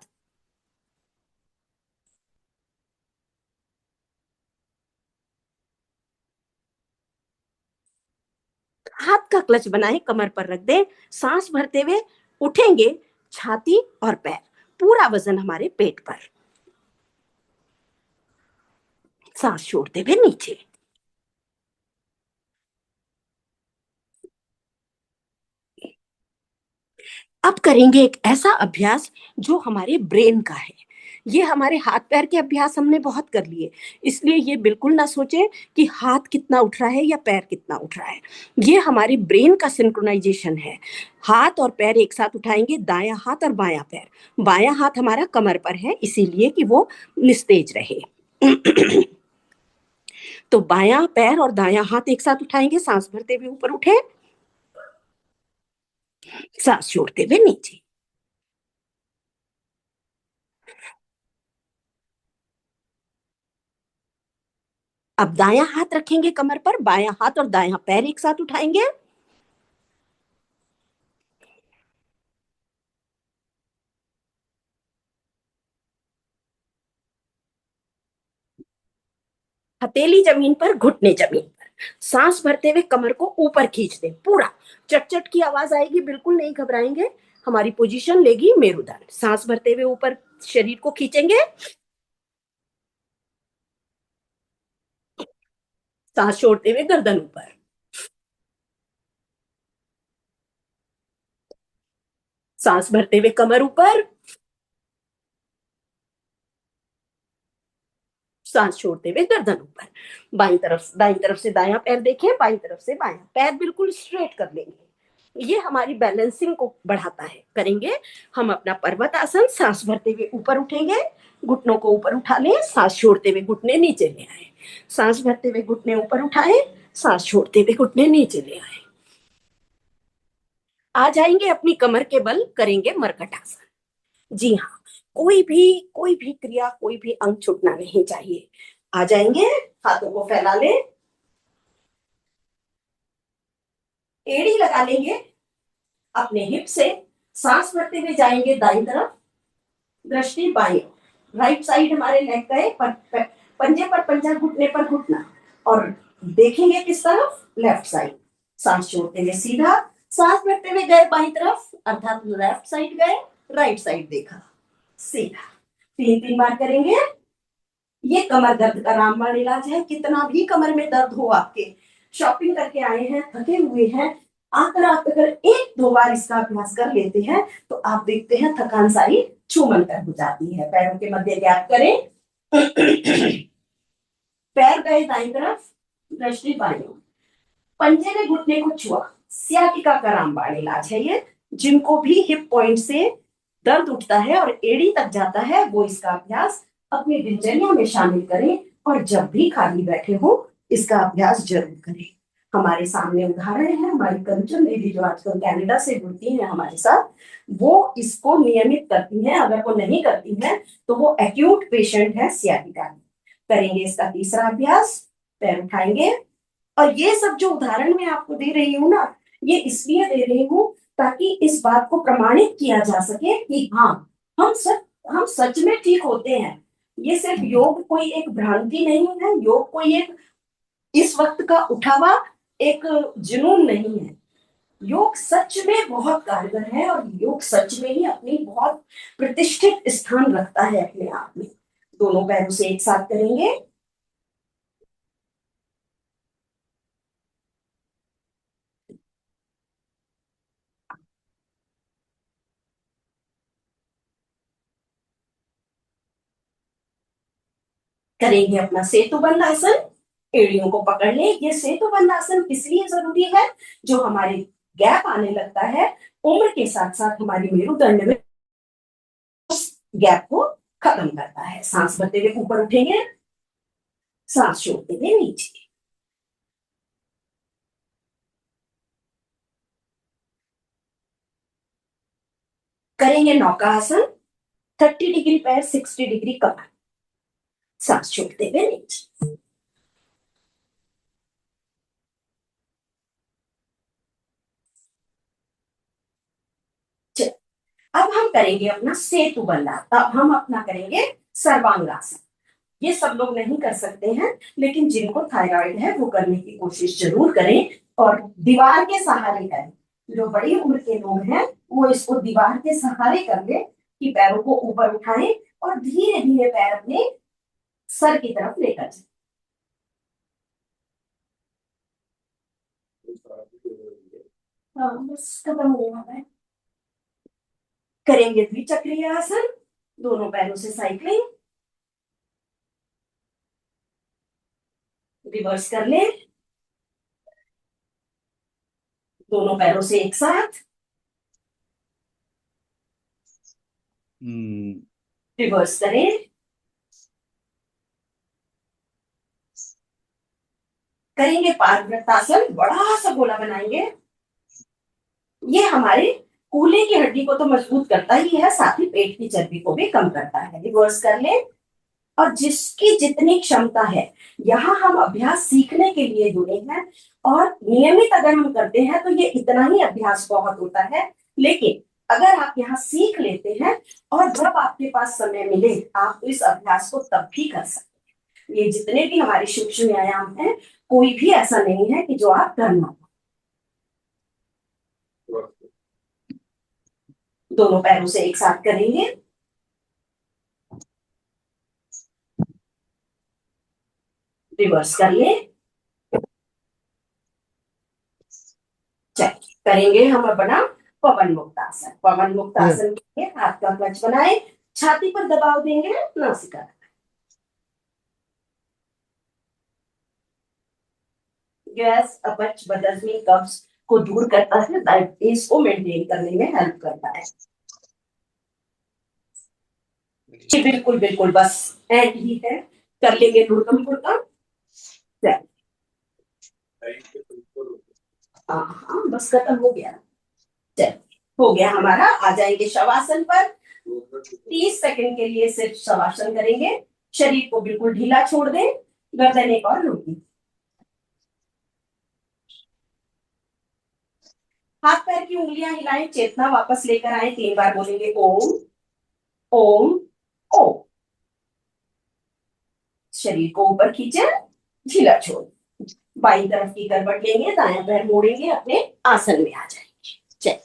हाथ का क्लच बनाए, कमर पर रख दें, सांस भरते हुए उठेंगे, छाती और पैर, पूरा वजन हमारे पेट पर, सांस छोड़ते हुए नीचे। अब करेंगे एक ऐसा अभ्यास जो हमारे ब्रेन का है। ये हमारे हाथ पैर के अभ्यास हमने बहुत कर लिए, इसलिए ये बिल्कुल ना सोचे कि हाथ कितना उठ रहा है या पैर कितना उठ रहा है। ये हमारे ब्रेन का सिंक्रोनाइजेशन है। हाथ और पैर एक साथ उठाएंगे, दायां हाथ और बायां पैर। बायां हाथ हमारा कमर पर है, इसीलिए कि वो निस्तेज रहे। तो बायां पैर और दायां हाथ एक साथ उठाएंगे, सांस भरते हुए ऊपर उठे, सांस छोड़ते हुए नीचे। अब दायां हाथ रखेंगे कमर पर, बायां हाथ और दायां पैर एक साथ उठाएंगे, हथेली जमीन पर, घुटने जमीन पर। सांस भरते हुए कमर को ऊपर खींच दें, पूरा चट-चट की आवाज आएगी, बिल्कुल नहीं घबराएंगे। हमारी पोजीशन लेगी मेरुदंड। सांस भरते हुए ऊपर शरीर को खींचेंगे, सांस छोड़ते हुए गर्दन ऊपर, सांस भरते हुए कमर ऊपर, सांस छोड़ते हुए गर्दन ऊपर। दाईं तरफ से दायां पैर देखें, बाईं तरफ से बायां पैर बिल्कुल स्ट्रेट कर लेंगे। ये हमारी बैलेंसिंग को बढ़ाता है। करेंगे हम अपना पर्वत आसन। सांस भरते हुए ऊपर उठेंगे, घुटनों को ऊपर उठा लें, सांस छोड़ते हुए घुटने नीचे ले आए, सांस भरते हुए घुटने ऊपर उठाए, सांस छोड़ते हुए घुटने नीचे ले आए। आ जाएंगे अपनी कमर के बल, करेंगे मरकट आसन। जी हाँ, कोई भी क्रिया, कोई भी अंग छूटना नहीं चाहिए। आ जाएंगे, हाथों को फैला लें, एड़ी लगा लेंगे अपने हिप से, सांस भरते हुए जाएंगे दाईं तरफ, दृष्टि बाईं, राइट साइड हमारे लेग गए, पंजे पर पंजा, घुटने पर घुटना, और देखेंगे किस तरफ, लेफ्ट साइड। सांस छोड़ते हुए सीधा, सांस भरते हुए गए बाईं तरफ, अर्थात लेफ्ट साइड गए, राइट साइड देखा, सीधा। 3-3 बार करेंगे। ये कमर दर्द का रामबाण इलाज है। कितना भी कमर में दर्द हो आपके, शॉपिंग करके आए हैं, थके हुए हैं, आकर आप अगर 1-2 बार इसका अभ्यास कर लेते हैं तो आप देखते हैं थकान सारी छूमंतर हो जाती है। पैरों के मध्य गैप करें, पैर गए दाईं तरफ, दृष्टि बाईं, पंजे ने घुटने को छुआ। सियाटिका का रामबाण इलाज है ये। जिनको भी हिप पॉइंट से दर्द उठता है और एड़ी तक जाता है, वो इसका अभ्यास अपनी दिनचर्या में शामिल करें और जब भी खाली बैठे हो इसका अभ्यास जरूर करें। हमारे सामने उदाहरण है, हमारी कंचन दीदी जो आजकल कनाडा से जुड़ती है हमारे साथ, वो इसको नियमित करती हैं। अगर वो नहीं करती हैं तो वो एक्यूट पेशेंट है सियाटिका की। करेंगे इसका तीसरा अभ्यास, पैर उठाएंगे। और ये सब जो उदाहरण मैं आपको दे रही हूँ ना, ये इसलिए दे रही हूँ ताकि इस बात को प्रमाणित किया जा सके कि हाँ, हम सच में ठीक होते हैं। ये सिर्फ योग कोई एक भ्रांति नहीं है, योग कोई एक इस वक्त का उठा हुआ एक जुनून नहीं है। योग सच में बहुत कारगर है और योग सच में ही अपनी बहुत प्रतिष्ठित स्थान रखता है अपने आप में। दोनों पैरों से एक साथ करेंगे। करेंगे अपना सेतुबंध आसन, एड़ियों को पकड़ ले। ये सेतुबंध आसन इसलिए जरूरी है, जो हमारे गैप आने लगता है उम्र के साथ साथ हमारी मेरुदंड में, उस गैप को खत्म करता है। सांस भरते हुए ऊपर उठेंगे, सांस छोड़ते हुए नीचे। करेंगे नौका आसन, 30 डिग्री पैर, 60 डिग्री कमर, सांस छोड़ते हुए नीचे। अब हम करेंगे अपना सेतुबंध, अब हम अपना करेंगे सर्वांगासन। ये सब लोग नहीं कर सकते हैं, लेकिन जिनको थायराइड है वो करने की कोशिश जरूर करें और दीवार के सहारे करें। जो बड़ी उम्र के लोग हैं वो इसको दीवार के सहारे कर ले कि पैरों को ऊपर उठाएं और धीरे धीरे पैर अपने सर की तरफ लेकर जाए। हाँ, बस खत्म होने वाला है। करेंगे द्विचक्रीय आसन, दोनों पैरों से साइकिलिंग, रिवर्स कर ले, दोनों पैरों से एक साथ, रिवर्स करें। करेंगे पारवृत्तासन, बड़ा सा गोला बनाएंगे। ये हमारे कूल्हे की हड्डी को तो मजबूत करता ही है, साथ ही पेट की चर्बी को भी कम करता है। रिवर्स कर ले। और जिसकी जितनी क्षमता है, यहाँ हम अभ्यास सीखने के लिए जुड़े हैं और नियमित अगर हम करते हैं तो ये इतना ही अभ्यास बहुत होता है। लेकिन अगर आप यहाँ सीख लेते हैं और जब आपके पास समय मिले आप तो इस अभ्यास को तब भी कर सकते हैं। ये जितने भी हमारे सूक्ष्म व्यायाम हैं, कोई भी ऐसा नहीं है कि जो आप करना। दोनों पैरों से एक साथ करेंगे। रिवर्स कर ले। चलिए करेंगे हम अपना पवन मुक्त आसन। पवन मुक्त आसन के लिए हाथ का क्लच बनाए, छाती पर दबाव देंगे, नासिका। गैस, अपच, बदहजमी, कब्ज को दूर करता है, डायबिटीज को मेंटेन करने में हेल्प करता है। जी बिल्कुल बिल्कुल, बस एंड ही है। कर लेंगे लुढ़कम लुढ़कम। हाँ, बस खत्म हो गया। चल, हो गया हमारा। आ जाएंगे शवासन पर। 30 सेकंड के लिए सिर्फ शवासन करेंगे। शरीर को बिल्कुल ढीला छोड़ दें, गर्दन एक और लूंगी। हाथ पैर की उंगलियां हिलाएं, चेतना वापस लेकर आए। 3 बार बोलेंगे ओम ओम ओम। शरीर को ऊपर खींचे, ढीला छोड़। बाईं तरफ की करवट लेंगे, दायां पैर मोड़ेंगे, अपने आसन में आ जाएंगे। चल,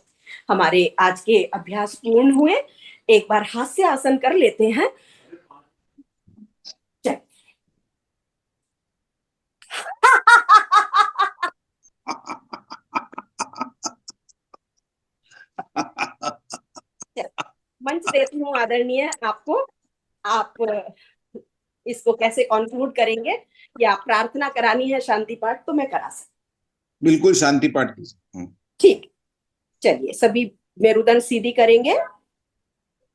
हमारे आज के अभ्यास पूर्ण हुए। एक बार हास्य आसन कर लेते हैं। चल। मंच देती हूँ आदरणीय आपको। आप इसको कैसे कंक्लूड करेंगे या प्रार्थना करानी है शांति पाठ तो मैं करा सकती। बिल्कुल शांति पाठ कीजिए। ठीक, चलिए सभी मेरुदंड सीधी करेंगे,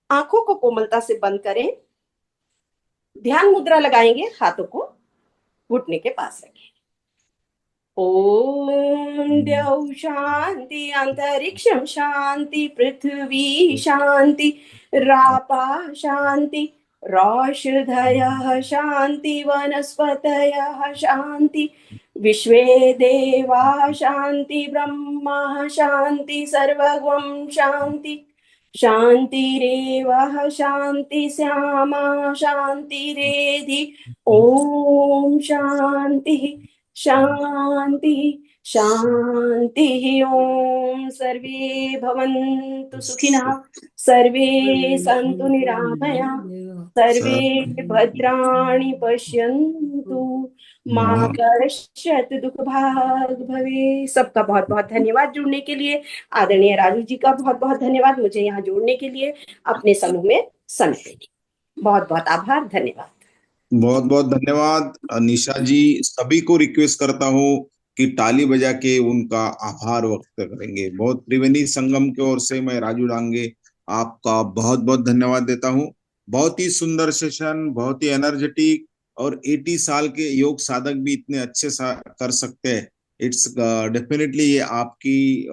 आंखों को कोमलता से बंद करें। ध्यान मुद्रा लगाएंगे, हाथों को घुटने के पास रखें। ओम द्यौ शांति, अंतरिक्षम शांति, पृथ्वी शांति, रापा शांति, रौषधयः शांति, वनस्पतयः शांति, विश्वे देवा शांति, ब्रह्मा शांति, सर्वगं शांति, शांतिरेव शांति, श्यामा शांतिरेधि। ओम शांति शांति शांति। ओम सर्वे भवन्तु सुखिनः, सर्वे सन्तु निरामया, सर्वे भद्राणि पश्यन्तु, मां कश्चित् दुख भाग भवे। सबका बहुत बहुत धन्यवाद जुड़ने के लिए। आदरणीय राजू जी का बहुत बहुत धन्यवाद मुझे यहाँ जोड़ने के लिए, अपने समूह में समय देने। बहुत बहुत आभार, धन्यवाद। बहुत बहुत धन्यवाद निशा जी। सभी को रिक्वेस्ट करता हूँ कि ताली बजा के उनका आभार व्यक्त करेंगे। बहुत त्रिवेणी संगम की ओर से मैं राजू डांगे आपका बहुत बहुत धन्यवाद देता हूँ। बहुत ही सुंदर सेशन, बहुत ही एनर्जेटिक, और 80 साल के योग साधक भी इतने अच्छे कर सकते हैं। इट्स डेफिनेटली ये आपकी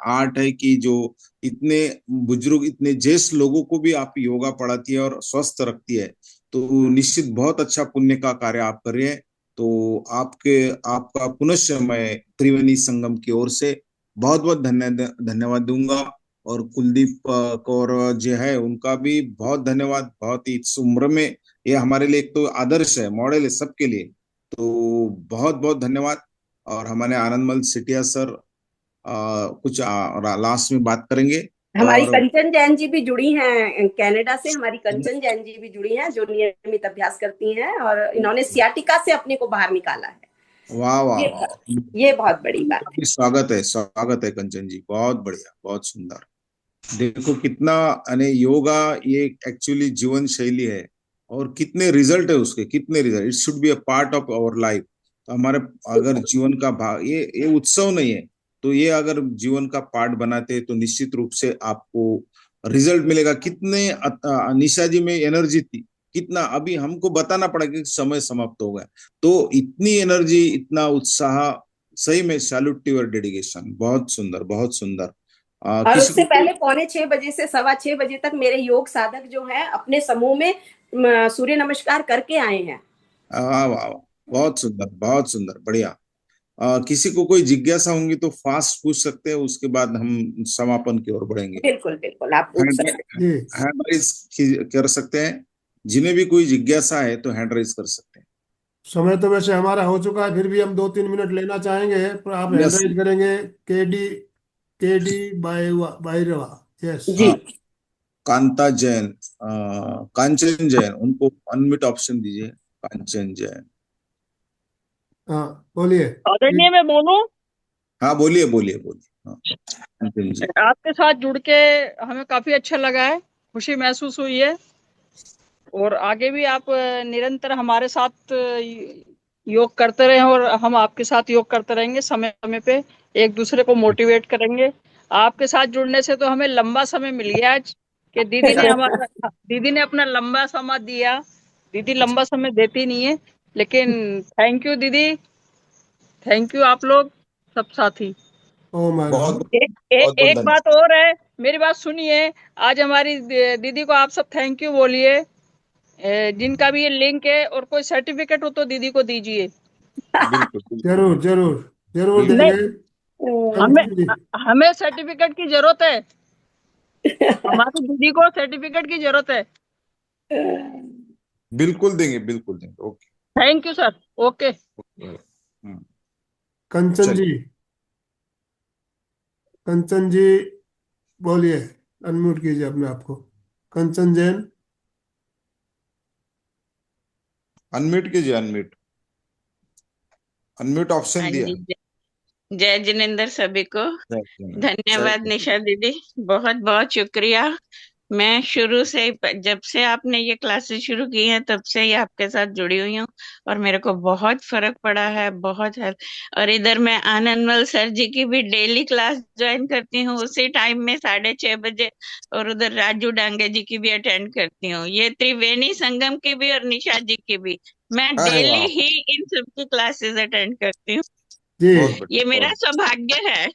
आर्ट है कि जो इतने बुजुर्ग, इतने ज्येष्ठ लोगों को भी आप योगा पढ़ाती है और स्वस्थ रखती है। तो निश्चित बहुत अच्छा पुण्य का कार्य आप कर रहे हैं। तो आपका पुनश्च मैं त्रिवेणी संगम की ओर से बहुत बहुत धन्यवाद दूंगा। और कुलदीप कौर जी है, उनका भी बहुत धन्यवाद। बहुत ही इस उम्र में ये हमारे लिए एक तो आदर्श है, मॉडल है सबके लिए। तो बहुत बहुत धन्यवाद। और हमारे आनंदमल सिटिया सर कुछ लास्ट में बात करेंगे। हमारी और कंचन जैन जी भी जुड़ी हैं कनाडा से, हमारी कंचन जैन जी भी जुड़ी हैं, जो नियमित अभ्यास करती हैं, और इन्होंने सियाटिका से अपने को बाहर निकाला है। वाह वाह ये वाह, ये बहुत बड़ी बात है। स्वागत है कंचन जी, बहुत बढ़िया, बहुत सुंदर। देखो कितना, यानी योगा ये एक्चुअली जीवन शैली है, और कितने रिजल्ट है उसके, कितने result. It should be a part of our life. तो हमारे अगर जीवन का भाग, ये उत्सव नहीं है, तो ये अगर जीवन का पार्ट बनाते हैं तो निश्चित रूप से आपको रिजल्ट मिलेगा। कितने निशा जी में एनर्जी थी, कितना अभी हमको बताना पड़ेगा कि समय समाप्त हो गया। तो इतनी एनर्जी, इतना उत्साह, सही में सैल्यूट टू योर डेडिकेशन। बहुत सुंदर, बहुत सुंदर। और किसी उससे को पहले 5:45 से 6:15 तक मेरे योग साधक जो हैं अपने समूह में सूर्य नमस्कार करके आए हैं। वाह वाह, बहुत सुंदर, बहुत सुंदर, बढ़िया। किसी को कोई जिज्ञासा होंगी तो फास्ट पूछ सकते हैं, उसके बाद हम समापन की ओर बढ़ेंगे। बिल्कुल बिल्कुल, आप पूछ सकते हैं। जी हैंड राइज कर सकते हैं, जिन्हें भी कोई जिज्ञासा है तो हैंड राइज कर सकते हैं। समय तो वैसे हमारा हो चुका है, फिर भी हम 2-3 मिनट लेना चाहेंगे, पर आप हैंड यस। राइज करेंगे। KD KD Bairwa. यस। जी। कांता जैन, कांचन जैन, उनको अनम्यूट ऑप्शन दीजिए। कांचन जैन, हाँ बोलिए। आदरणीय, मैं बोलूं? हाँ बोलिए बोलिए बोलिए। हाँ, कांचन जी। आपके साथ जुड़ के हमें काफी अच्छा लगा है, खुशी महसूस हुई है। और आगे भी आप निरंतर हमारे साथ योग करते रहें, और हम आपके साथ योग करते रहेंगे। समय समय पे एक दूसरे को मोटिवेट करेंगे। आपके साथ जुड़ने से तो हमें लंबा समय मिल गया आज, कि दीदी ने अपना लंबा समय दिया। दीदी लंबा समय देती नहीं है, लेकिन थैंक यू दीदी, थैंक यू आप लोग सब साथी। ओ माय बहुत गॉड। बहुत बहुत एक धन्यवाद। बात और है, मेरी बात सुनिए। आज हमारी दीदी को आप सब थैंक यू बोलिए। जिनका भी ये लिंक है और कोई सर्टिफिकेट हो तो दीदी को दीजिए। बिल्कुल बिल्कुल जरूर जरूर जरूर बिल्कुल। नहीं, देंगे। हमें कंचन जी। हमें सर्टिफिकेट की जरूरत है। हमारी दीदी को सर्टिफिकेट की जरूरत है। बिल्कुल देंगे, बिल्कुल देंगे। Okay. Thank you sir. Okay. Kanchan चलिए। जी। कंचन जी बोलिए, अनम्यूट कीजिए अपने आप को। कंचन जैन। अनम्यूट कीजिए, अनम्यूट, अनम्यूट ऑप्शन हाँ दिया जी, है। जय जिनेंद्र सभी को। जय हिंद। धन्यवाद निशा दीदी, बहुत बहुत शुक्रिया। मैं शुरू से ही जब से आपने ये क्लासेस शुरू की हैं तब से ही आपके साथ जुड़ी हुई हूँ और मेरे को बहुत फर्क पड़ा है, बहुत है। और इधर मैं आनंदमल सर जी की भी डेली क्लास ज्वाइन करती हूँ उसी टाइम में 6:30 बजे, और उधर राजू डांगे जी की भी अटेंड करती हूँ, ये त्रिवेणी संगम की भी और निशा जी की भी। मैं अरे डेली वाह, ही इन सबकी क्लासेस अटेंड करती हूँ। जी। बहुत ये बढ़िया, मेरा बहुत सौभाग्य है।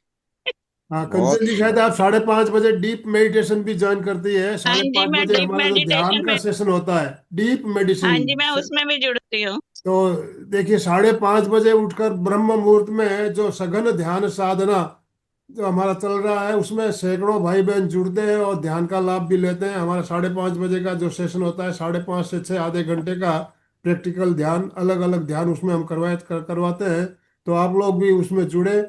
हाँ, बहुत कंचन जी शायद आप 5:30 बजे डीप मेडिटेशन भी ज्वाइन करती है। हाँ साढ़े जी, पाँच मैं बजे डीप हमारा जो ध्यान मेडिटेशन का में, सेशन होता है, डीप हाँ मेडिटेशन। जी, मैं उसमें भी जुड़ती हूँ। तो देखिए, 5:30 बजे उठकर ब्रह्म मुहूर्त में जो सघन ध्यान साधना जो हमारा चल रहा है, उसमें सैकड़ों भाई बहन जुड़ते हैं और ध्यान का लाभ भी लेते हैं। हमारा 5:30 बजे का जो सेशन होता है, 5:30 से 6 आधे घंटे का प्रैक्टिकल ध्यान, अलग अलग ध्यान उसमें हम करवाते हैं। तो आप लोग भी उसमें जुड़े।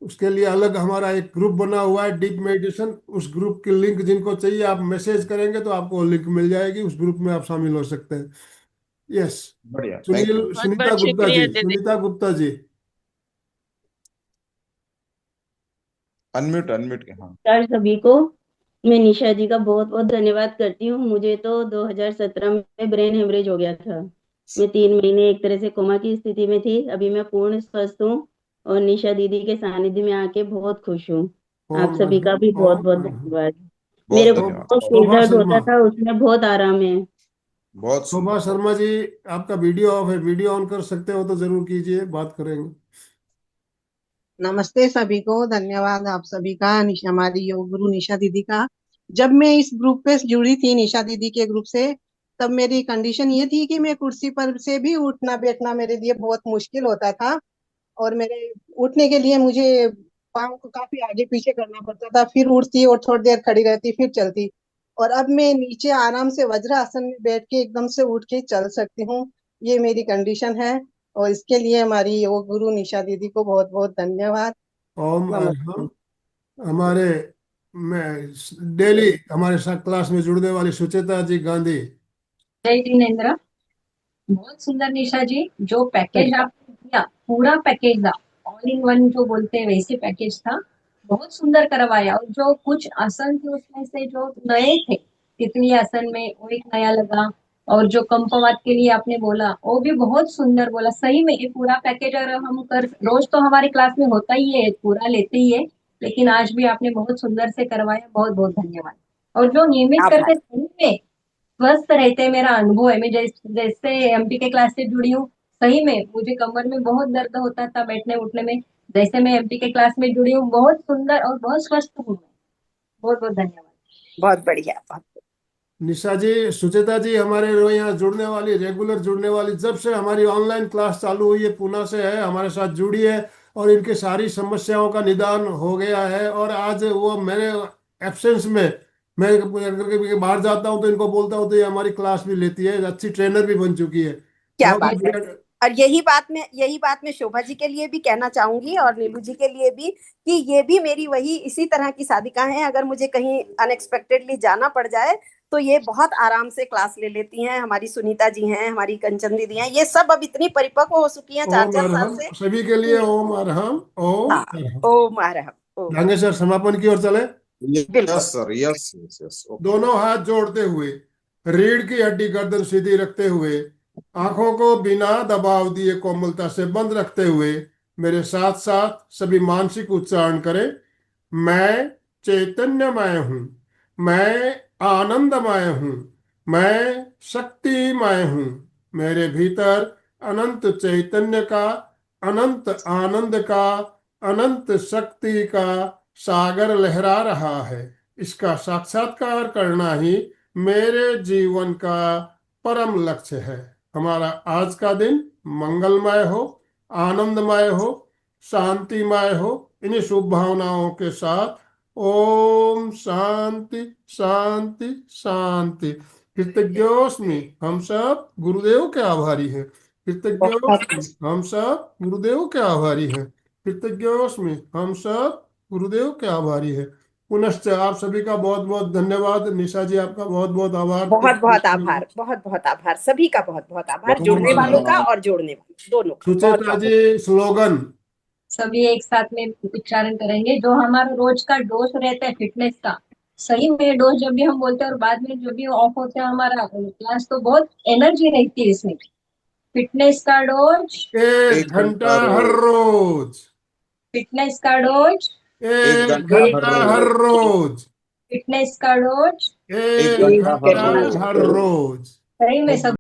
उसके लिए अलग हमारा एक ग्रुप बना हुआ है, डीप मेडिटेशन। उस ग्रुप की लिंक जिनको चाहिए, आप मैसेज करेंगे तो आपको लिंक मिल जाएगी, उस ग्रुप में आप शामिल हो सकते हैं। यस। बढ़िया। Thank you. सुनील, बहुत सुनीता बहुत गुप्ता शुक्रिया जी, दीदी। सुनीता गुप्ता जी। अनम्यूट, अनम्यूट के, हाँ। नमस्कार सभी को। मैं निशा जी का बहुत बहुत धन्यवाद करती हूँ। मुझे तो 2017 में ब्रेन हेमरेज हो गया था। मैं 3 महीने एक तरह से कोमा की स्थिति में थी। अभी मैं पूर्ण स्वस्थ हूँ और निशा दीदी के सानिध्य में आके बहुत खुश हूँ। आप ओम सभी का भी बहुत ओम बहुत धन्यवाद। मेरे बहुत को धन्यवाद। बहुत सिर शोभा दर्द शर्मा, होता था, उसमें बहुत आराम है। बहुत शोभा सुंदर, बहुत। शर्मा जी, आपका वीडियो ऑफ है, वीडियो ऑन कर सकते हो तो जरूर कीजिए, बात करेंगे। नमस्ते सभी को, धन्यवाद आप सभी का, हमारी योग गुरु निशा दीदी का। जब मैं इस ग्रुप पे जुड़ी थी, निशा दीदी के ग्रुप से, तब मेरी कंडीशन ये थी कि मैं कुर्सी पर से भी उठना बैठना मेरे लिए बहुत मुश्किल होता था। और मेरे उठने के लिए मुझे पाँव को काफी आगे पीछे करना पड़ता था, फिर उठती और थोड़ी देर खड़ी रहती, फिर चलती। और अब मैं नीचे आराम से वज्रासन में बैठ के एकदम से उठ के चल सकती हूँ। ये मेरी कंडीशन है। और इसके लिए हमारी योग गुरु निशा दीदी को बहुत बहुत धन्यवाद। ओम नमस्ते। अरहम। हमारे में डेली हमारे साथ क्लास में जुड़ने वाली सुचेता जी गांधी। जय जिनेन्द्र। बहुत सुंदर निशा जी, जो पैकेज आपने दिया, पूरा पैकेज था, ऑल इन वन जो बोलते हैं वैसे पैकेज था। बहुत सुंदर करवाया, और जो कुछ आसन थे उसमें से जो नए थे, तितली आसन में वो एक नया लगा। और जो कंपवात के लिए आपने बोला वो भी बहुत सुंदर बोला। सही में ये पूरा पैकेज अगर हम कर, रोज तो हमारी क्लास में होता ही है, पूरा लेते ही है, लेकिन आज भी आपने बहुत सुंदर से करवाया। बहुत बहुत धन्यवाद। और जो नियमित आभार। करके सही में स्वस्थ रहते हैं, मेरा अनुभव है। मैं जैसे एमपी के क्लास से जुड़ी हूँ, सही में मुझे कमर में बहुत दर्द होता था बैठने उठने में। जैसे मैं एमपी के क्लास में जुड़ी हूँ, बहुत सुंदर और बहुत स्वस्थ हूँ मैं। बहुत बहुत धन्यवाद। बहुत बढ़िया, बहुत निशा जी, सुचेता जी हमारे यहाँ जुड़ने वाली, रेगुलर जुड़ने वाली, जब से हमारी ऑनलाइन क्लास चालू हुई है, पूना से है, हमारे साथ जुड़ी है और इनके सारी समस्याओं का निदान हो गया है। और आज वो मेरे एब्सेंस में, मैं अगर कभी बाहर जाता हूँ तो इनको बोलता हूँ तो ये हमारी क्लास भी लेती है, अच्छी ट्रेनर भी बन चुकी है। क्या बहुत ही बात है। बढ़िया। और यही बात मैं शोभा जी के लिए भी कहना चाहूंगी और नीलू जी के लिए भी, कि ये भी मेरी वही इसी तरह की साधिका हैं। अगर मुझे कहीं अनएक्सपेक्टेडली जाना पड़ जाए तो ये बहुत आराम से क्लास ले लेती हैं। हमारी सुनीता जी हैं, हमारी कंचन दीदी हैं, ये सब अब इतनी परिपक्व हो चुकी हैं चार ओम चार साल अरहम से सभी के लिए, कि ओम अरहम, ओम हाँ। अरहम। ओम अरहम ओम। जाएंगे सर, समापन की ओर चले। बिल्कुल। Yes sir, yes yes yes, okay. दोनों हाथ जोड़ते हुए, रीढ़ की हड्डी गर्दन सीधी रखते हुए, आंखों को बिना दबाव दिए कोमलता से बंद रखते हुए, मेरे साथ साथ सभी मानसिक उच्चारण करें। मैं चैतन्यमय हूँ, मैं आनंदमय हूँ, मैं शक्तिमय हूँ। मेरे भीतर अनंत चैतन्य का, अनंत आनंद का, अनंत शक्ति का सागर लहरा रहा है। इसका साक्षात्कार करना ही मेरे जीवन का परम लक्ष्य है। हमारा आज का दिन मंगलमय हो, आनंदमय हो, शांतिमय हो। इन्हीं शुभ भावनाओं के साथ ओम शांति शांति शांति। कृतज्ञोस्मि, हम सब गुरुदेव के आभारी हैं। कृतज्ञोस्मि, हम सब गुरुदेव के आभारी हैं। कृतज्ञोस्मि, हम सब गुरुदेव के आभारी हैं। पुनश्च आप सभी का बहुत बहुत धन्यवाद। निशा जी, आपका बहुत बहुत आभार। बहुत बहुत आभार, बहुत बहुत आभार, सभी का बहुत बहुत आभार, बहुत जुड़ने वालों का धन्यवाद। और जोड़ने वालों दोनों का बहुत सुचेता बहुत। जी, स्लोगन। सभी एक साथ में उच्चारण करेंगे। जो हमारा रोज का डोज रहता है फिटनेस का, सही में डोज जब भी हम बोलते हैं और बाद में जब भी ऑफ होते हैं हमारा क्लास, तो बहुत एनर्जी रहती है इसमें। फिटनेस का डोज 1 घंटा हर रोज, फिटनेस का डोज 1 घंटा हर रोज, फिटनेस का डोज 1 घंटा हर रोज। सही में सब